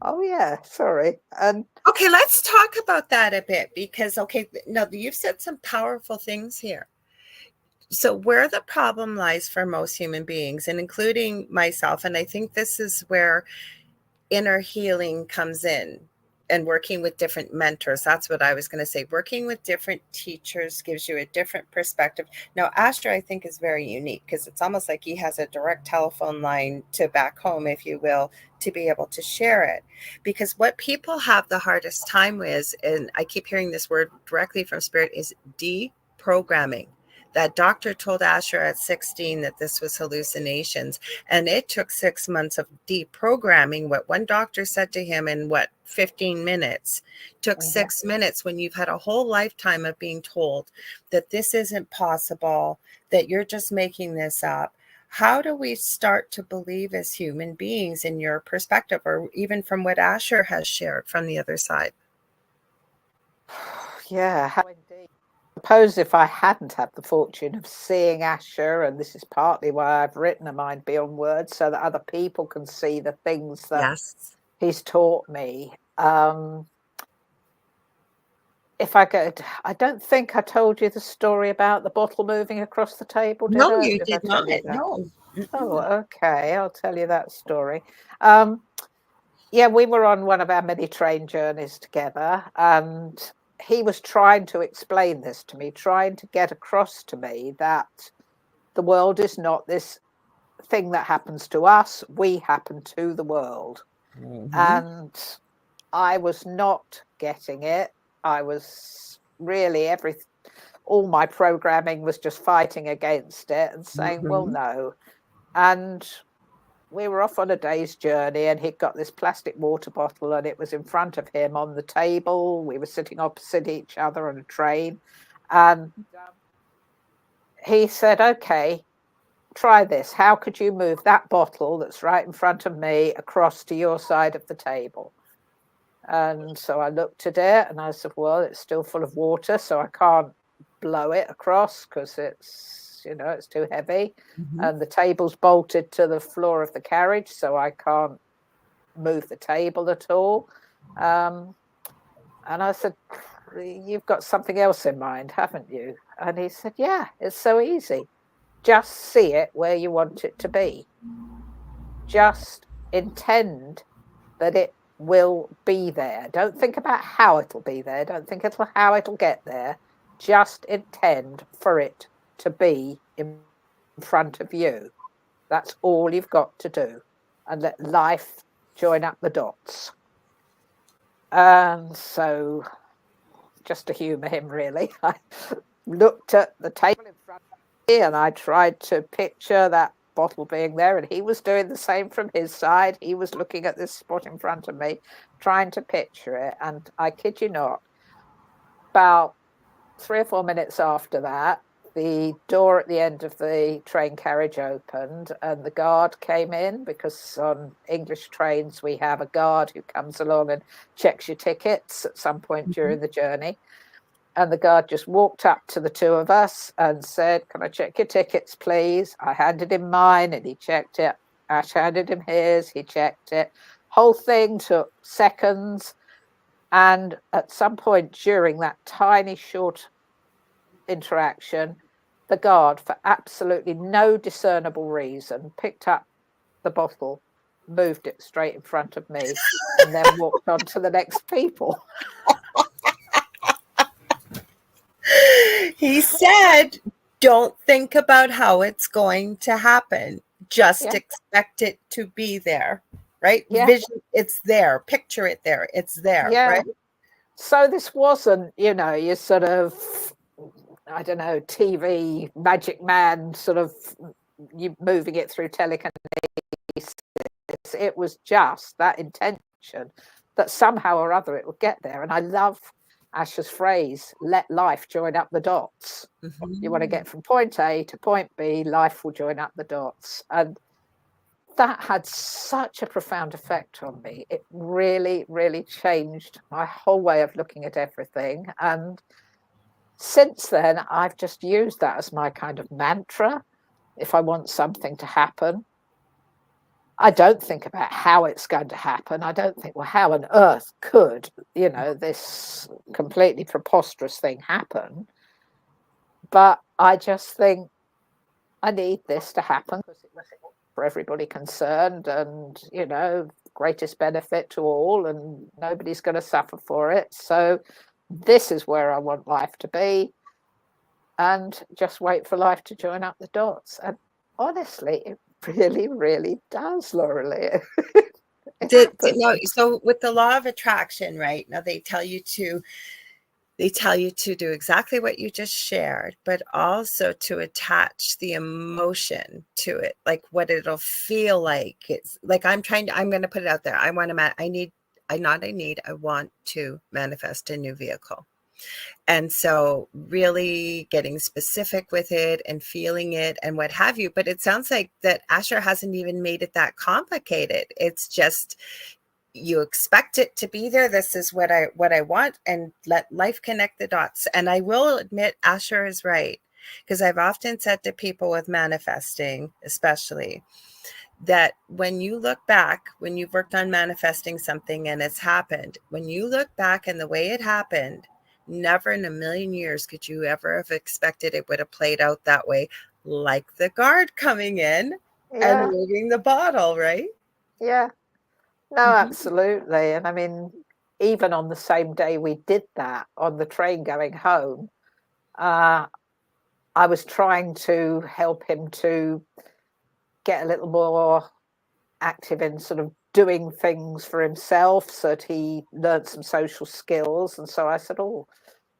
oh yeah, sorry. And okay, let's talk about that a bit, because no, you've said some powerful things here. So where the problem lies for most human beings, and including myself, and I think this is where inner healing comes in, and working with different mentors. That's what I was going to say. Working with different teachers gives you a different perspective. Now, Asher, I think, is very unique because it's almost like he has a direct telephone line to back home, if you will, to be able to share it. Because what people have the hardest time with, and I keep hearing this word directly from Spirit, is deprogramming. That doctor told Asher at 16 that this was hallucinations. And it took 6 months of deprogramming what one doctor said to him in 15 minutes. Took 6 minutes when you've had a whole lifetime of being told that this isn't possible, that you're just making this up. How do we start to believe as human beings, in your perspective, or even from what Asher has shared from the other side? Yeah, how indeed. Suppose if I hadn't had the fortune of seeing Asher, and this is partly why I've written A Mind Beyond Words, so that other people can see the things that he's taught me. If I don't think I told you the story about the bottle moving across the table, did I? No, you did not. No. Oh, okay. I'll tell you that story. Yeah, we were on one of our many train journeys together, and he was trying to explain this to me, trying to get across to me that the world is not this thing that happens to us. We happen to the world. And I was not getting it. I was really, all my programming was just fighting against it and saying, well, no. And we were off on a day's journey, and he'd got this plastic water bottle, and it was in front of him on the table. We were sitting opposite each other on a train, and he said, okay, try this. How could you move that bottle that's right in front of me across to your side of the table? And so I looked at it and I said, well, it's still full of water, so I can't blow it across because it's, it's too heavy. And the table's bolted to the floor of the carriage, so I can't move the table at all. And I said, you've got something else in mind, haven't you? And he said, yeah, it's so easy. Just see it where you want it to be. Just intend that it will be there. Don't think about how it'll be there. Don't think how it'll get there. Just intend for it to be in front of you. That's all you've got to do. And let life join up the dots. And so, just to humour him, really, I looked at the table in front of me and I tried to picture that bottle being there, and he was doing the same from his side. He was looking at this spot in front of me, trying to picture it. And I kid you not, about 3 or 4 minutes after that, the door at the end of the train carriage opened and the guard came in, because on English trains we have a guard who comes along and checks your tickets at some point during the journey. And the guard just walked up to the two of us and said, can I check your tickets, please? I handed him mine and he checked it. Ash handed him his, he checked it. Whole thing took seconds. And at some point during that tiny short interaction, the guard, for absolutely no discernible reason, picked up the bottle, moved it straight in front of me, and then walked on to the next people. He said, don't think about how it's going to happen. Just Yeah. expect it to be there, right? Yeah. Vision, it's there. Picture it there. It's there, Yeah. right? So this wasn't, you sort of, I don't know, TV magic man sort of you moving it through telekinesis. It was just that intention that somehow or other it would get there. And I love Asher's phrase, let life join up the dots. Mm-hmm. You want to get from point A to point B, life will join up the dots. And that had such a profound effect on me. It really, really changed my whole way of looking at everything. And since then, I've just used that as my kind of mantra. If I want something to happen, I don't think about how it's going to happen. I don't think, well, how on earth could, this completely preposterous thing happen? But I just think I need this to happen for everybody concerned, and, greatest benefit to all, and nobody's going to suffer for it. So this is where I want life to be, and just wait for life to join up the dots. And honestly, it really, really does, Lorilei. So with the law of attraction, right now, they tell you to do exactly what you just shared, but also to attach the emotion to it, like what it'll feel like. It's like I'm going to put it out there. I want to manifest a new vehicle. And so really getting specific with it and feeling it and what have you. But it sounds like that Asher hasn't even made it that complicated. It's just, you expect it to be there. This is what I want, and let life connect the dots. And I will admit, Asher is right, because I've often said to people with manifesting, especially, that when you look back, when you've worked on manifesting something and it's happened, when you look back and the way it happened, never in a million years could you ever have expected it would have played out that way, like the guard coming in and moving the bottle, right? Yeah. No, absolutely. And I mean, even on the same day we did that, on the train going home, I was trying to help him to get a little more active in sort of doing things for himself, so that he learned some social skills. And so I said, oh,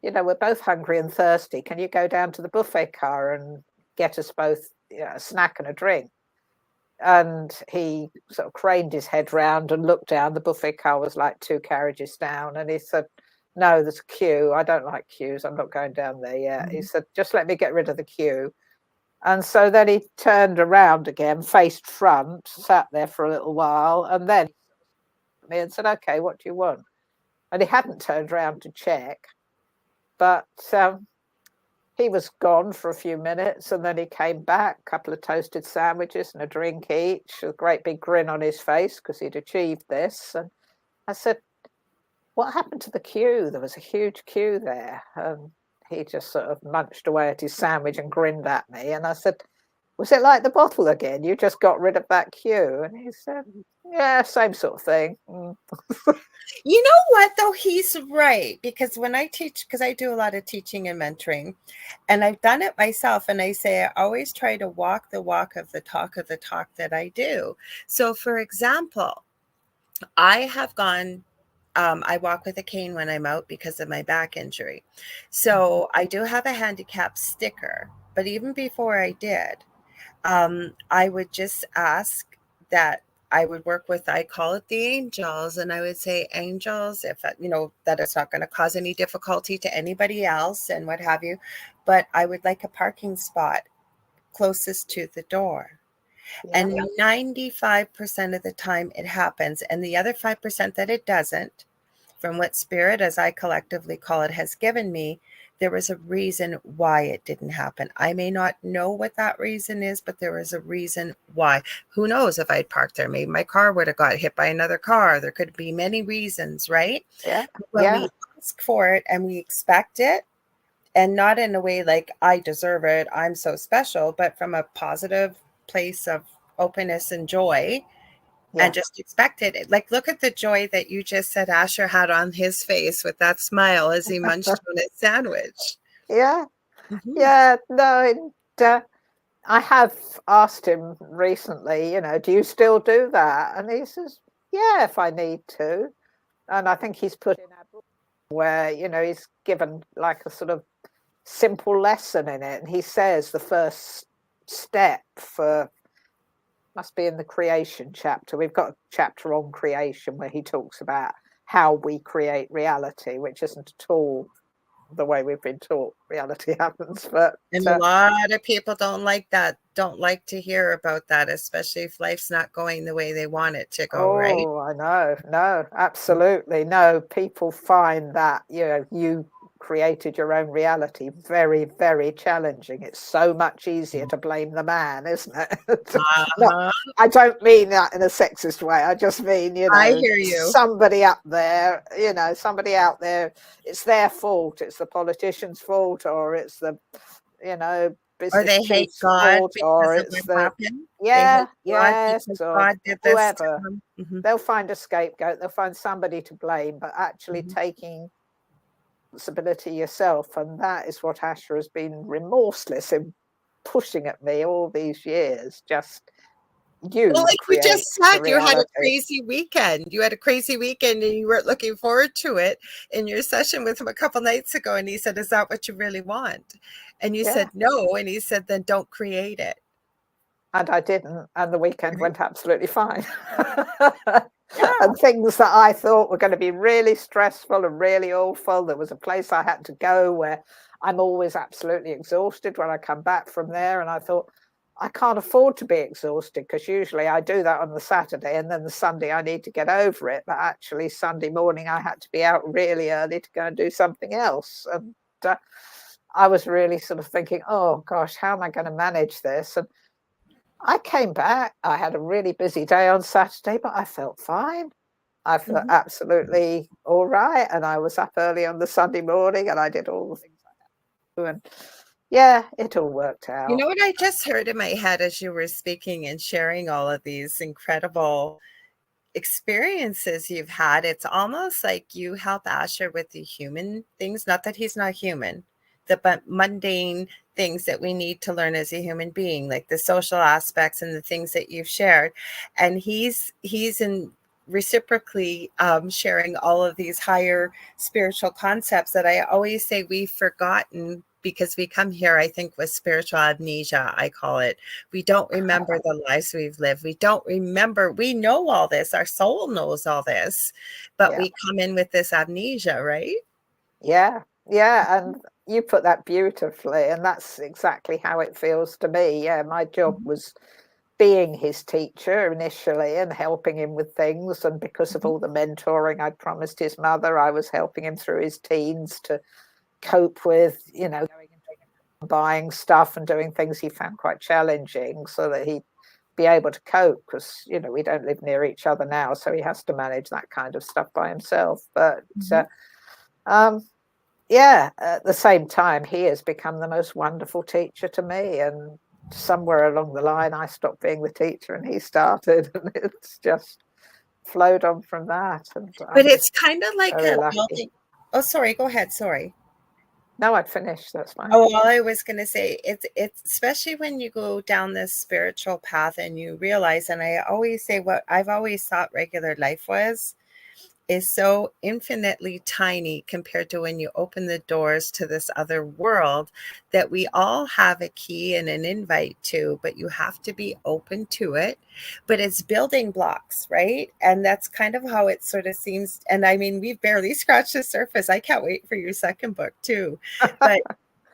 we're both hungry and thirsty. Can you go down to the buffet car and get us both a snack and a drink? And he sort of craned his head round and looked down. The buffet car was like 2 carriages down. And he said, no, there's a queue. I don't like queues. I'm not going down there yet. Mm-hmm. He said, just let me get rid of the queue. And so then he turned around again, faced front, sat there for a little while, and then me and said, okay, what do you want? And he hadn't turned around to check, but he was gone for a few minutes, and then he came back, a couple of toasted sandwiches and a drink each, a great big grin on his face because he'd achieved this. And I said, what happened to the queue? There was a huge queue there. And he just sort of munched away at his sandwich and grinned at me. And I said, was it like the bottle again? You just got rid of that queue? And he said, yeah, same sort of thing. You know what, though? He's right. Because when I teach, because I do a lot of teaching and mentoring, and I've done it myself, and I say I always try to walk the walk of the talk that I do. So, for example, I have gone, I walk with a cane when I'm out because of my back injury. So I do have a handicap sticker. But even before I did, I would just ask that I would work with, I call it the angels, and I would say, angels, if that it's not going to cause any difficulty to anybody else and what have you, but I would like a parking spot closest to the door. Yeah. And 95% of the time it happens. And the other 5% that it doesn't, from what spirit, as I collectively call it, has given me, there was a reason why it didn't happen. I may not know what that reason is, but there was a reason why. Who knows if I'd parked there? Maybe my car would have got hit by another car. There could be many reasons, right? Yeah. When we ask for it and we expect it, and not in a way like I deserve it, I'm so special, but from a positive place of, openness and joy, Yeah. and just expect it. Like, look at the joy that you just said Asher had on his face with that smile as he munched on his sandwich. Yeah. Mm-hmm. Yeah. No, and I have asked him recently, do you still do that? And he says, yeah, if I need to. And I think he's put in a book where, he's given like a sort of simple lesson in it. And he says the first step must be in the creation chapter. We've got a chapter on creation where he talks about how we create reality, which isn't at all the way we've been taught reality happens. But And a lot of people don't like to hear about that, especially if life's not going the way they want it to go, right? oh, I know. No, absolutely. No, people find that, you created your own reality very, very challenging. It's so much easier to blame the man, isn't it? Not, Uh-huh. I don't mean that in a sexist way. I just mean, I hear you. somebody up there, somebody out there, it's their fault. It's the politician's fault, or it's the, Or business they hate chief's God fault, or because of it's what the, happened. They yeah, hate God yes, because or God did this to whoever. them. Mm-hmm. They'll find a scapegoat, they'll find somebody to blame, but actually Mm-hmm. taking responsibility yourself. And that is what Asher has been remorseless in pushing at me all these years. Just Well, you like you create just the said, you had a reality. crazy weekend. You had a crazy weekend and you weren't looking forward to it in your session with him a couple nights ago. And he said, is that what you really want? And you Yeah. said, no. And he said, then don't create it. And I didn't. And the weekend Right? went absolutely fine. Yeah. And things that I thought were going to be really stressful and really awful. There was a place I had to go where I'm always absolutely exhausted when I come back from there. And I thought, I can't afford to be exhausted, because usually I do that on the Saturday, and then the Sunday I need to get over it. But actually, Sunday morning I had to be out really early to go and do something else. And I was really sort of thinking, oh gosh, how am I going to manage this? And I came back. I had a really busy day on Saturday, but I felt fine. I felt Mm-hmm. absolutely all right. And I was up early on the Sunday morning and I did all the things I had to do. And yeah, it all worked You out. know what I just heard in my head as you were speaking and sharing all of these incredible experiences you've had? It's almost like you help Asher with the human things, not that he's not human, the mundane things that we need to learn as a human being, like the social aspects and the things that you've shared. And he's in reciprocally sharing all of these higher spiritual concepts that I always say we've forgotten, because we come here, I think, with spiritual amnesia, I call it. We don't remember the lives we've lived. We don't remember. We know all this. Our soul knows all this, but Yeah. we come in with this amnesia, right? Yeah. Yeah. And you put that beautifully. And that's exactly how it feels to me. Yeah. My job Mhm, was being his teacher initially and helping him with things. And because of mhm, all the mentoring I promised his mother, I was helping him through his teens to cope with, going and buying stuff and doing things he found quite challenging, so that he'd be able to cope, because, we don't live near each other now. So he has to manage that kind of stuff by himself. But mhm. um, yeah, at the same time, he has become the most wonderful teacher to me. And somewhere along the line, I stopped being the teacher and he started, and it's just flowed on from that. And But I'm it's just kind of like very a lucky. building. Oh, sorry. Go ahead. Sorry. No, I'd finished. That's fine. Oh, all I was going to say, it's especially when you go down this spiritual path and you realize, and I always say what I've always thought regular life was, is so infinitely tiny compared to when you open the doors to this other world that we all have a key and an invite to, but you have to be open to it. But it's building blocks, right? And that's kind of how it sort of seems. And I mean, we've barely scratched the surface. I can't wait for your second book too. But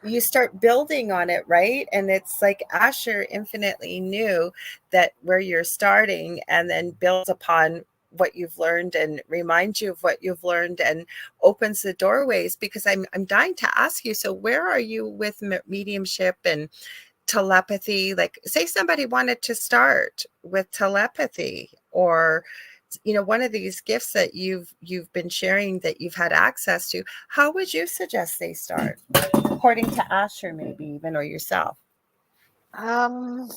you start building on it, right? And it's like Asher infinitely knew that where you're starting, and then builds upon what you've learned and reminds you of what you've learned and opens the doorways. Because I'm dying to ask you, so where are you with mediumship and telepathy? Like, say somebody wanted to start with telepathy, or one of these gifts that you've been sharing that you've had access to, how would you suggest they start, according to Asher, maybe even, or yourself? Um,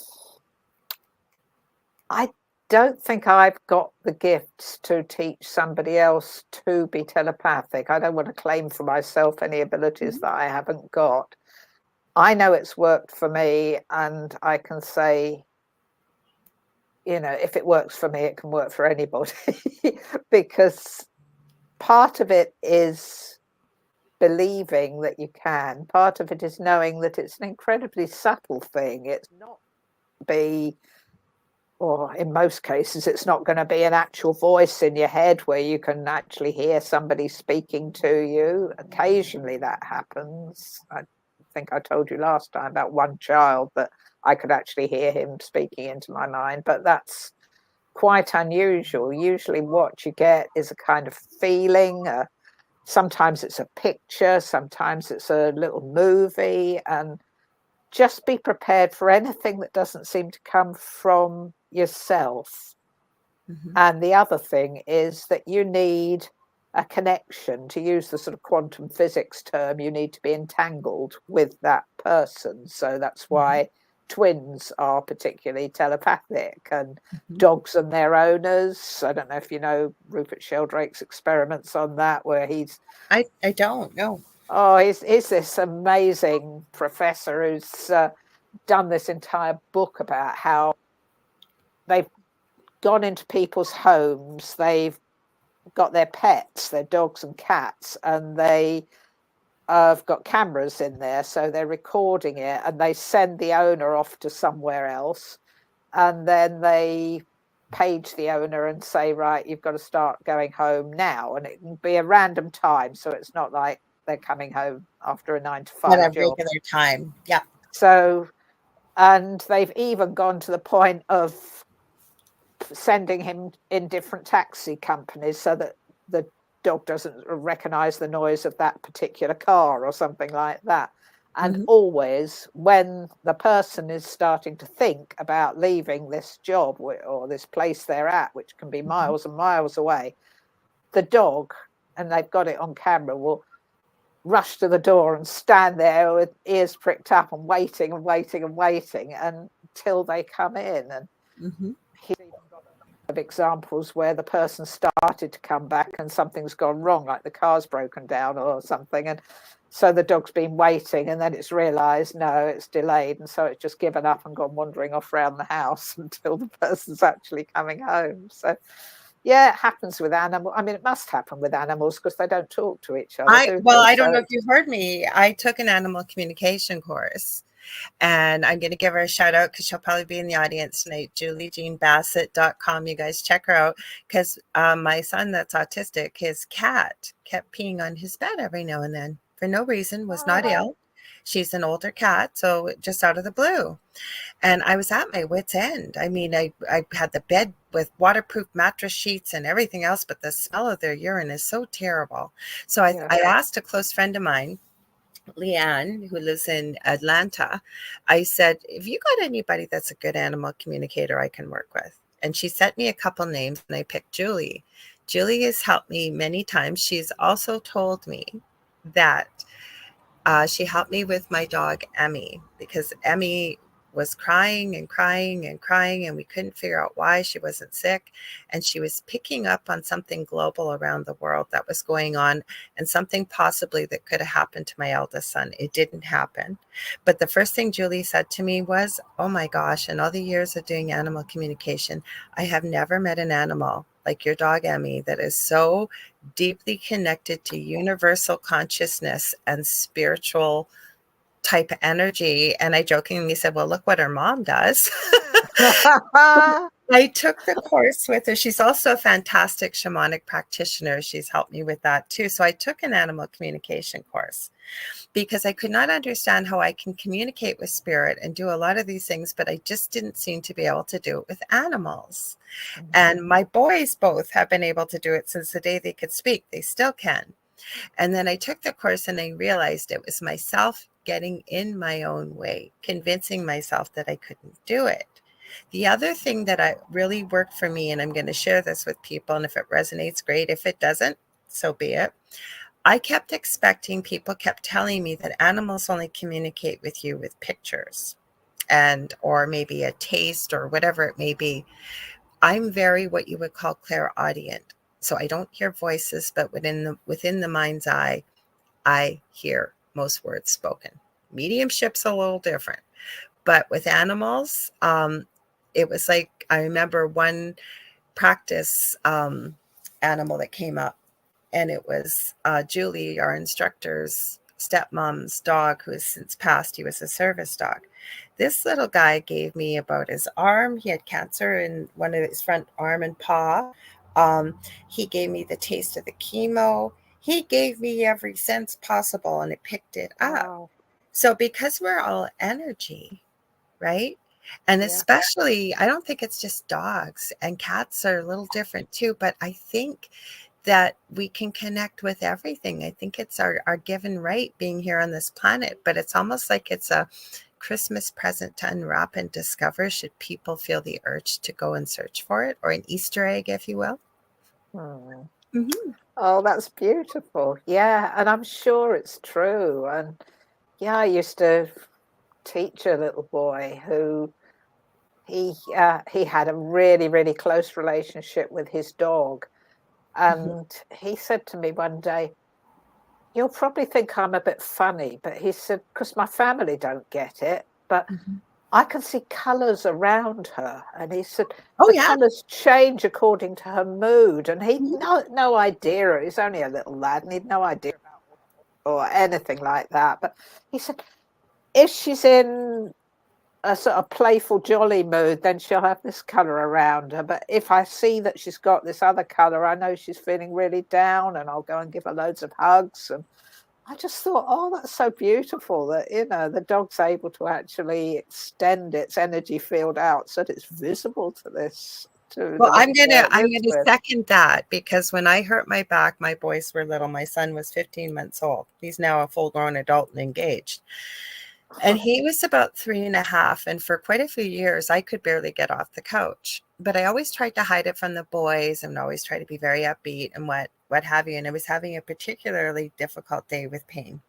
I don't think I've got the gifts to teach somebody else to be telepathic. I don't want to claim for myself any abilities that I haven't got. I know it's worked for me, and I can say, you know, if it works for me, it can work for anybody. Because part of it is believing that you can. Part of it is knowing that it's an incredibly subtle thing. It's not be, or in most cases, it's not going to be an actual voice in your head where you can actually hear somebody speaking to you. Occasionally that happens. I think I told you last time about one child that I could actually hear him speaking into my mind, but that's quite unusual. Usually what you get is a kind of feeling. Sometimes it's a picture, sometimes it's a little movie, and just be prepared for anything that doesn't seem to come from yourself. And the other thing is that you need a connection. To use the sort of quantum physics term, you need to be entangled with that person. So that's why twins are particularly telepathic, and dogs and their owners. I don't know if you know Rupert Sheldrake's experiments on that, where he's I don't know. Oh, he's this amazing professor who's done this entire book about how they've gone into people's homes, they've got their pets, their dogs and cats, and they have got cameras in there, so they're recording it, and they send the owner off to somewhere else, and then they page the owner and say, right, you've got to start going home now, and it can be a random time, so it's not like they're coming home after a 9 to 5 At a job. regular time. Yeah. So, and they've even gone to the point of sending him in different taxi companies so that the dog doesn't recognize the noise of that particular car or something like that. And always when the person is starting to think about leaving this job or this place they're at, which can be miles and miles away, the dog, and they've got it on camera, will rush to the door and stand there with ears pricked up and waiting and waiting and waiting until they come in. And he's even got a number of examples where the person started to come back and something's gone wrong, like the car's broken down or something, and so the dog's been waiting, and then it's realized no, it's delayed, and so it's just given up and gone wandering off around the house until the person's actually coming home. So yeah, it happens with animals. I mean, it must happen with animals because they don't talk to each other, do they? I don't know if you heard me. I took an animal communication course, and I'm going to give her a shout out because she'll probably be in the audience tonight. JulieJeanBassett.com. You guys check her out, because my son that's autistic, his cat kept peeing on his bed every now and then for no reason, was not ill. She's an older cat, so just out of the blue. And I was at my wit's end. I mean, I had the bed with waterproof mattress sheets and everything else, but the smell of their urine is so terrible. So I asked a close friend of mine, Leanne, who lives in Atlanta. I said, have you got anybody that's a good animal communicator I can work with? And she sent me a couple names, and I picked Julie. Julie has helped me many times. She's also told me that she helped me with my dog, Emmy, because Emmy was crying and crying and crying, and we couldn't figure out why she wasn't sick. And she was picking up on something global around the world that was going on, and something possibly that could have happened to my eldest son. It didn't happen. But the first thing Julie said to me was, oh my gosh, in all the years of doing animal communication, I have never met an animal like your dog, Emmy, that is so deeply connected to universal consciousness and spiritual type energy. And I jokingly said, well, look what her mom does. I took the course with her. She's also a fantastic shamanic practitioner. She's helped me with that too. So I took an animal communication course because I could not understand how I can communicate with spirit and do a lot of these things, but I just didn't seem to be able to do it with animals. And my boys both have been able to do it since the day they could speak. They still can. And then I took the course and I realized it was myself getting in my own way, convincing myself that I couldn't do it. The other thing that I really worked for me, and I'm going to share this with people, and if it resonates, great. If it doesn't, so be it. I kept expecting, people kept telling me that animals only communicate with you with pictures. and or maybe a taste or whatever it may be, I'm very what you would call clairaudient. So I don't hear voices, but within the mind's eye, I hear most words spoken. Mediumship's a little different, but with animals, it was like I remember one practice animal that came up, and it was Julie, our instructor's stepmom's dog, who has since passed. He was a service dog. This little guy gave me about his arm. He had cancer in one of his front arm and paw. He gave me the taste of the chemo. He gave me every sense possible, and it picked it up. Wow. So because we're all energy, right? And Yeah. especially, I don't think it's just dogs, and cats are a little different too, but I think that we can connect with everything. I think it's our given right being here on this planet, but it's almost like it's a Christmas present to unwrap and discover, should people feel the urge to go and search for it, or an Easter egg, if you will. Mm-hmm. Oh, that's beautiful. Yeah, and I'm sure it's true. And yeah, I used to teach a little boy who he had a really, really close relationship with his dog. And he said to me one day, "You'll probably think I'm a bit funny," but he said, "Because my family don't get it, but Mm-hmm. I can see colours around her." And he said, Oh "The yeah. colours change according to her mood." And he'd Mhm. no idea. He's only a little lad, and he'd no idea about or anything like that. But he said, if she's in a sort of playful, jolly mood, then she'll have this colour around her. But if I see that she's got this other colour, I know she's feeling really down, and I'll go and give her loads of hugs. And I just thought, oh, that's so beautiful that, the dog's able to actually extend its energy field out so that it's visible to the Well, little boy it I'm lives gonna with. second that, because when I hurt my back, my boys were little. My son was 15 months old. He's now a full-grown adult and engaged. And he was about 3.5. And for quite a few years, I could barely get off the couch. But I always tried to hide it from the boys and always try to be very upbeat and what have you. And I was having a particularly difficult day with pain.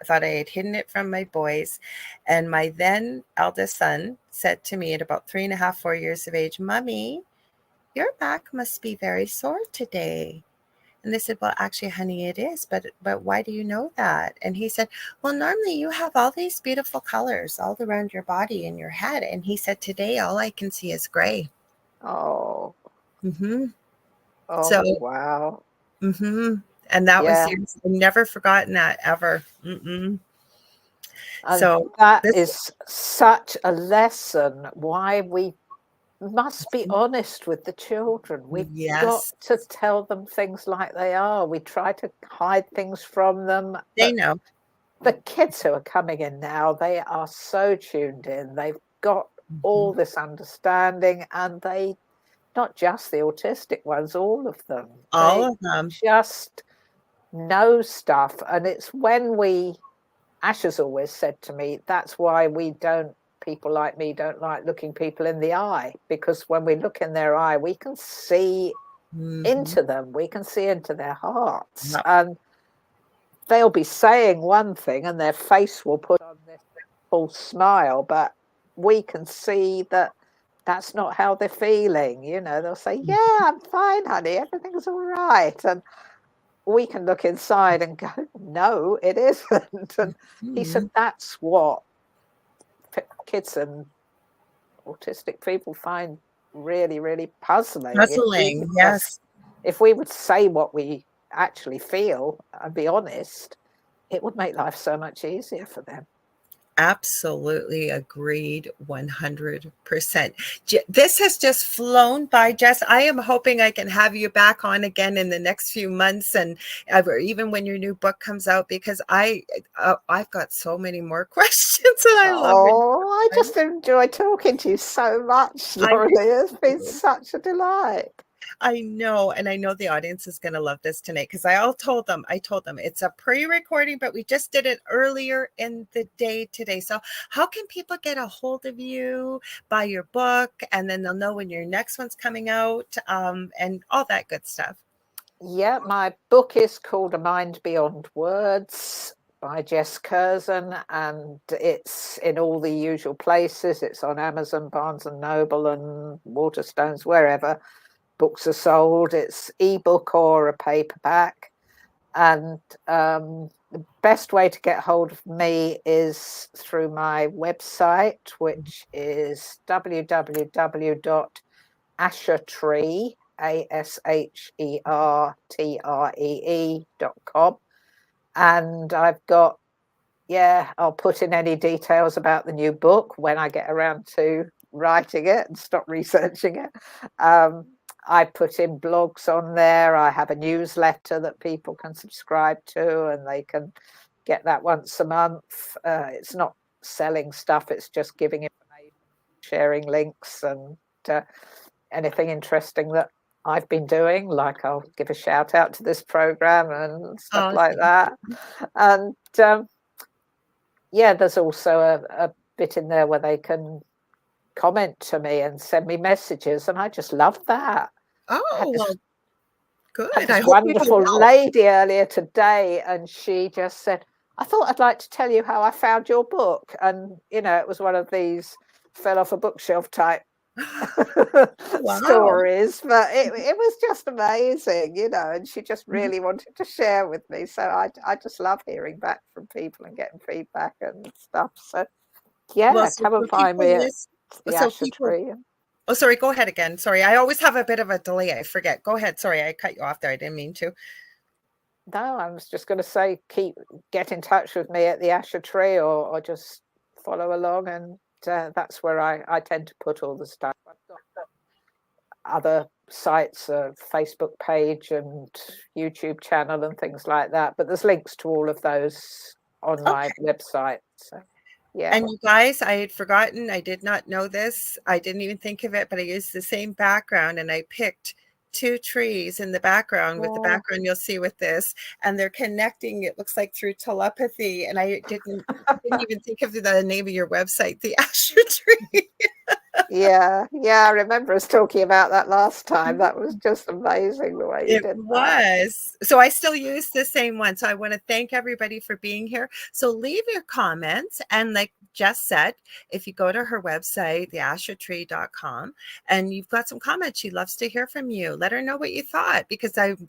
Thought I had hidden it from my boys. And my then eldest son said to me at about 3.5, 4 years of age, "Mommy, your back must be very sore today." And they said, "Well, actually, honey, it is. But why do you know that?" And he said, "Well, normally you have all these beautiful colors all around your body and your head." And he said, "Today, all I can see is gray." Oh, Mm-hmm. So, oh, wow. mm-hmm. And that was Yeah. years. I've never forgotten that ever. Mm-mm. And So that this, is such a lesson why we must be honest with the children. We've got yes, to tell them things like they are. We try to hide things from them, they but know. the kids who are coming in now, they are so tuned in. They've got Mm-hmm. all this understanding, and they, not just the autistic ones, all of them, All they of them. just know stuff. And it's when Ash has always said to me, that's why people like me don't like looking people in the eye, because when we look in their eye, we can see Mm-hmm. into them, we can see into their hearts. Yep. And they'll be saying one thing and their face will put on this full smile, but we can see that that's not how they're feeling. They'll say, "Yeah, I'm fine, honey, everything's all right." And we can look inside and go, "No, it isn't." And he said Mm-hmm. that's what kids and autistic people find really, really puzzling. Puzzling. Yes. If we would say what we actually feel and be honest, it would make life so much easier for them. Absolutely agreed 100%. This has just flown by, Jess. I am hoping I can have you back on again in the next few months, and or even when your new book comes out, because I've got so many more questions, and I love your Oh, I just enjoy talking to you so much, I Lorilei. It's been do. such a delight. I know, and I know the audience is going to love this tonight, because I told them it's a pre-recording, but we just did it earlier in the day today. So how can people get a hold of you, buy your book, and then they'll know when your next one's coming out, and all that good stuff? Yeah, my book is called A Mind Beyond Words by Jes Kerzen, and it's in all the usual places. It's on Amazon, Barnes and Noble, and Waterstones, wherever books are sold. It's ebook or a paperback. And the best way to get hold of me is through my website, which is www.ashertree, ASHERTREE.com. And I've got, I'll put in any details about the new book when I get around to writing it and stop researching it. I put in blogs on there. I have a newsletter that people can subscribe to, and they can get that once a month. It's not selling stuff, it's just giving information, sharing links, and anything interesting that I've been doing, like I'll give a shout out to this program and stuff like that. And there's also a bit in there where they can comment to me and send me messages, and I just love that. Well, good. I had this wonderful lady earlier today, and she just said, I thought I'd like to tell you how I found your book. And, it was one of these fell off a bookshelf type stories, but it was just amazing, and she just really wanted to share with me. So I just love hearing back from people and getting feedback and stuff. So come and find me at the Asher Tree. Oh, sorry, go ahead again. Sorry, I always have a bit of a delay. I forget. Go ahead. Sorry, I cut you off there. I didn't mean to. No, I was just going to say, get in touch with me at the Asher Tree, or just follow along, and that's where I tend to put all the stuff. I've got other sites, a Facebook page and YouTube channel and things like that, but there's links to all of those on my website. So. Yeah. And you guys, I had forgotten, I did not know this. I didn't even think of it, but I used the same background, and I picked 2 trees in the background with the background you'll see with this, and they're connecting, it looks like through telepathy. And I didn't even think of the name of your website, the Asher Tree. I remember us talking about that last time. That was just amazing the way you did that. It was. So I still use the same one. So I want to thank everybody for being here. So leave your comments, and like Jes said, if you go to her website, theashertree.com, and you've got some comments, she loves to hear from you. Let her know what you thought, because I'm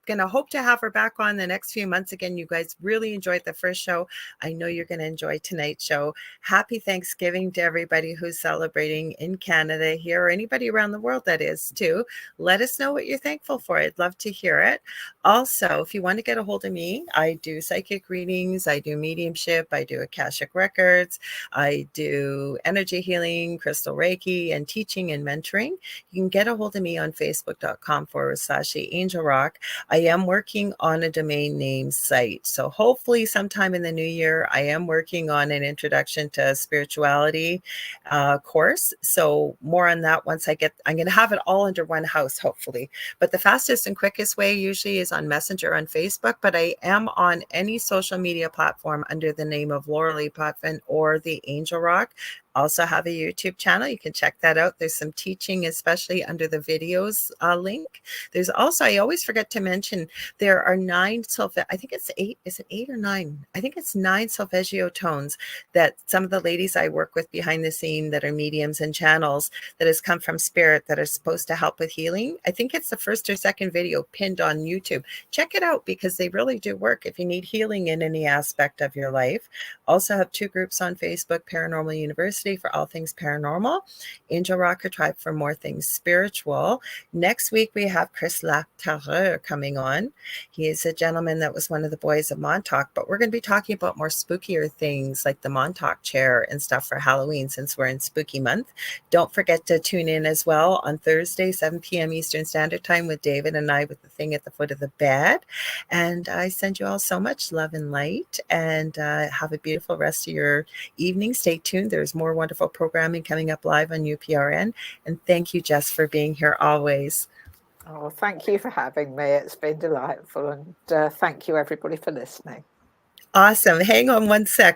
going to hope to have her back on the next few months. Again, you guys really enjoyed the first show. I know you're going to enjoy tonight's show. Happy Thanksgiving to everybody who's celebrating in Canada here, or anybody around the world that is too. Let us know what you're thankful for. I'd love to hear it. Also, if you want to get a hold of me, I do psychic readings, I do mediumship, I do Akashic records, I do energy healing, crystal Reiki, and teaching and mentoring. You can get a hold of me on facebook.com/Angel Rock. I am working on a domain name site. So hopefully sometime in the new year, I am working on an introduction to spirituality course. So more on that once I'm going to have it all under one house, hopefully. But the fastest and quickest way usually is on Messenger on Facebook, but I am on any social media platform under the name of Lorilei Potvin or the Angel Rock. Also have a YouTube channel. You can check that out. There's some teaching, especially under the videos link. There's also, I always forget to mention, there are 9 I think it's 8. Is it 8 or 9? I think it's 9 solfeggio tones that some of the ladies I work with behind the scene that are mediums and channels that has come from spirit that are supposed to help with healing. I think it's the first or second video pinned on YouTube. Check it out, because they really do work if you need healing in any aspect of your life. Also have 2 groups on Facebook, Paranormal University for all things paranormal, Angel Rocker Tribe for more things spiritual. Next week, we have Chris Lactareur coming on. He is a gentleman that was one of the boys of Montauk, but we're going to be talking about more spookier things like the Montauk chair and stuff for Halloween, since we're in spooky month. Don't forget to tune in as well on Thursday, 7 p.m. Eastern Standard Time with David and I with the thing at the foot of the bed. And I send you all so much love and light, and have a beautiful rest of your evening. Stay tuned. There's more wonderful programming coming up live on UPRN. And thank you, Jes, for being here always. Oh, thank you for having me. It's been delightful. And thank you, everybody, for listening. Awesome. Hang on one sec.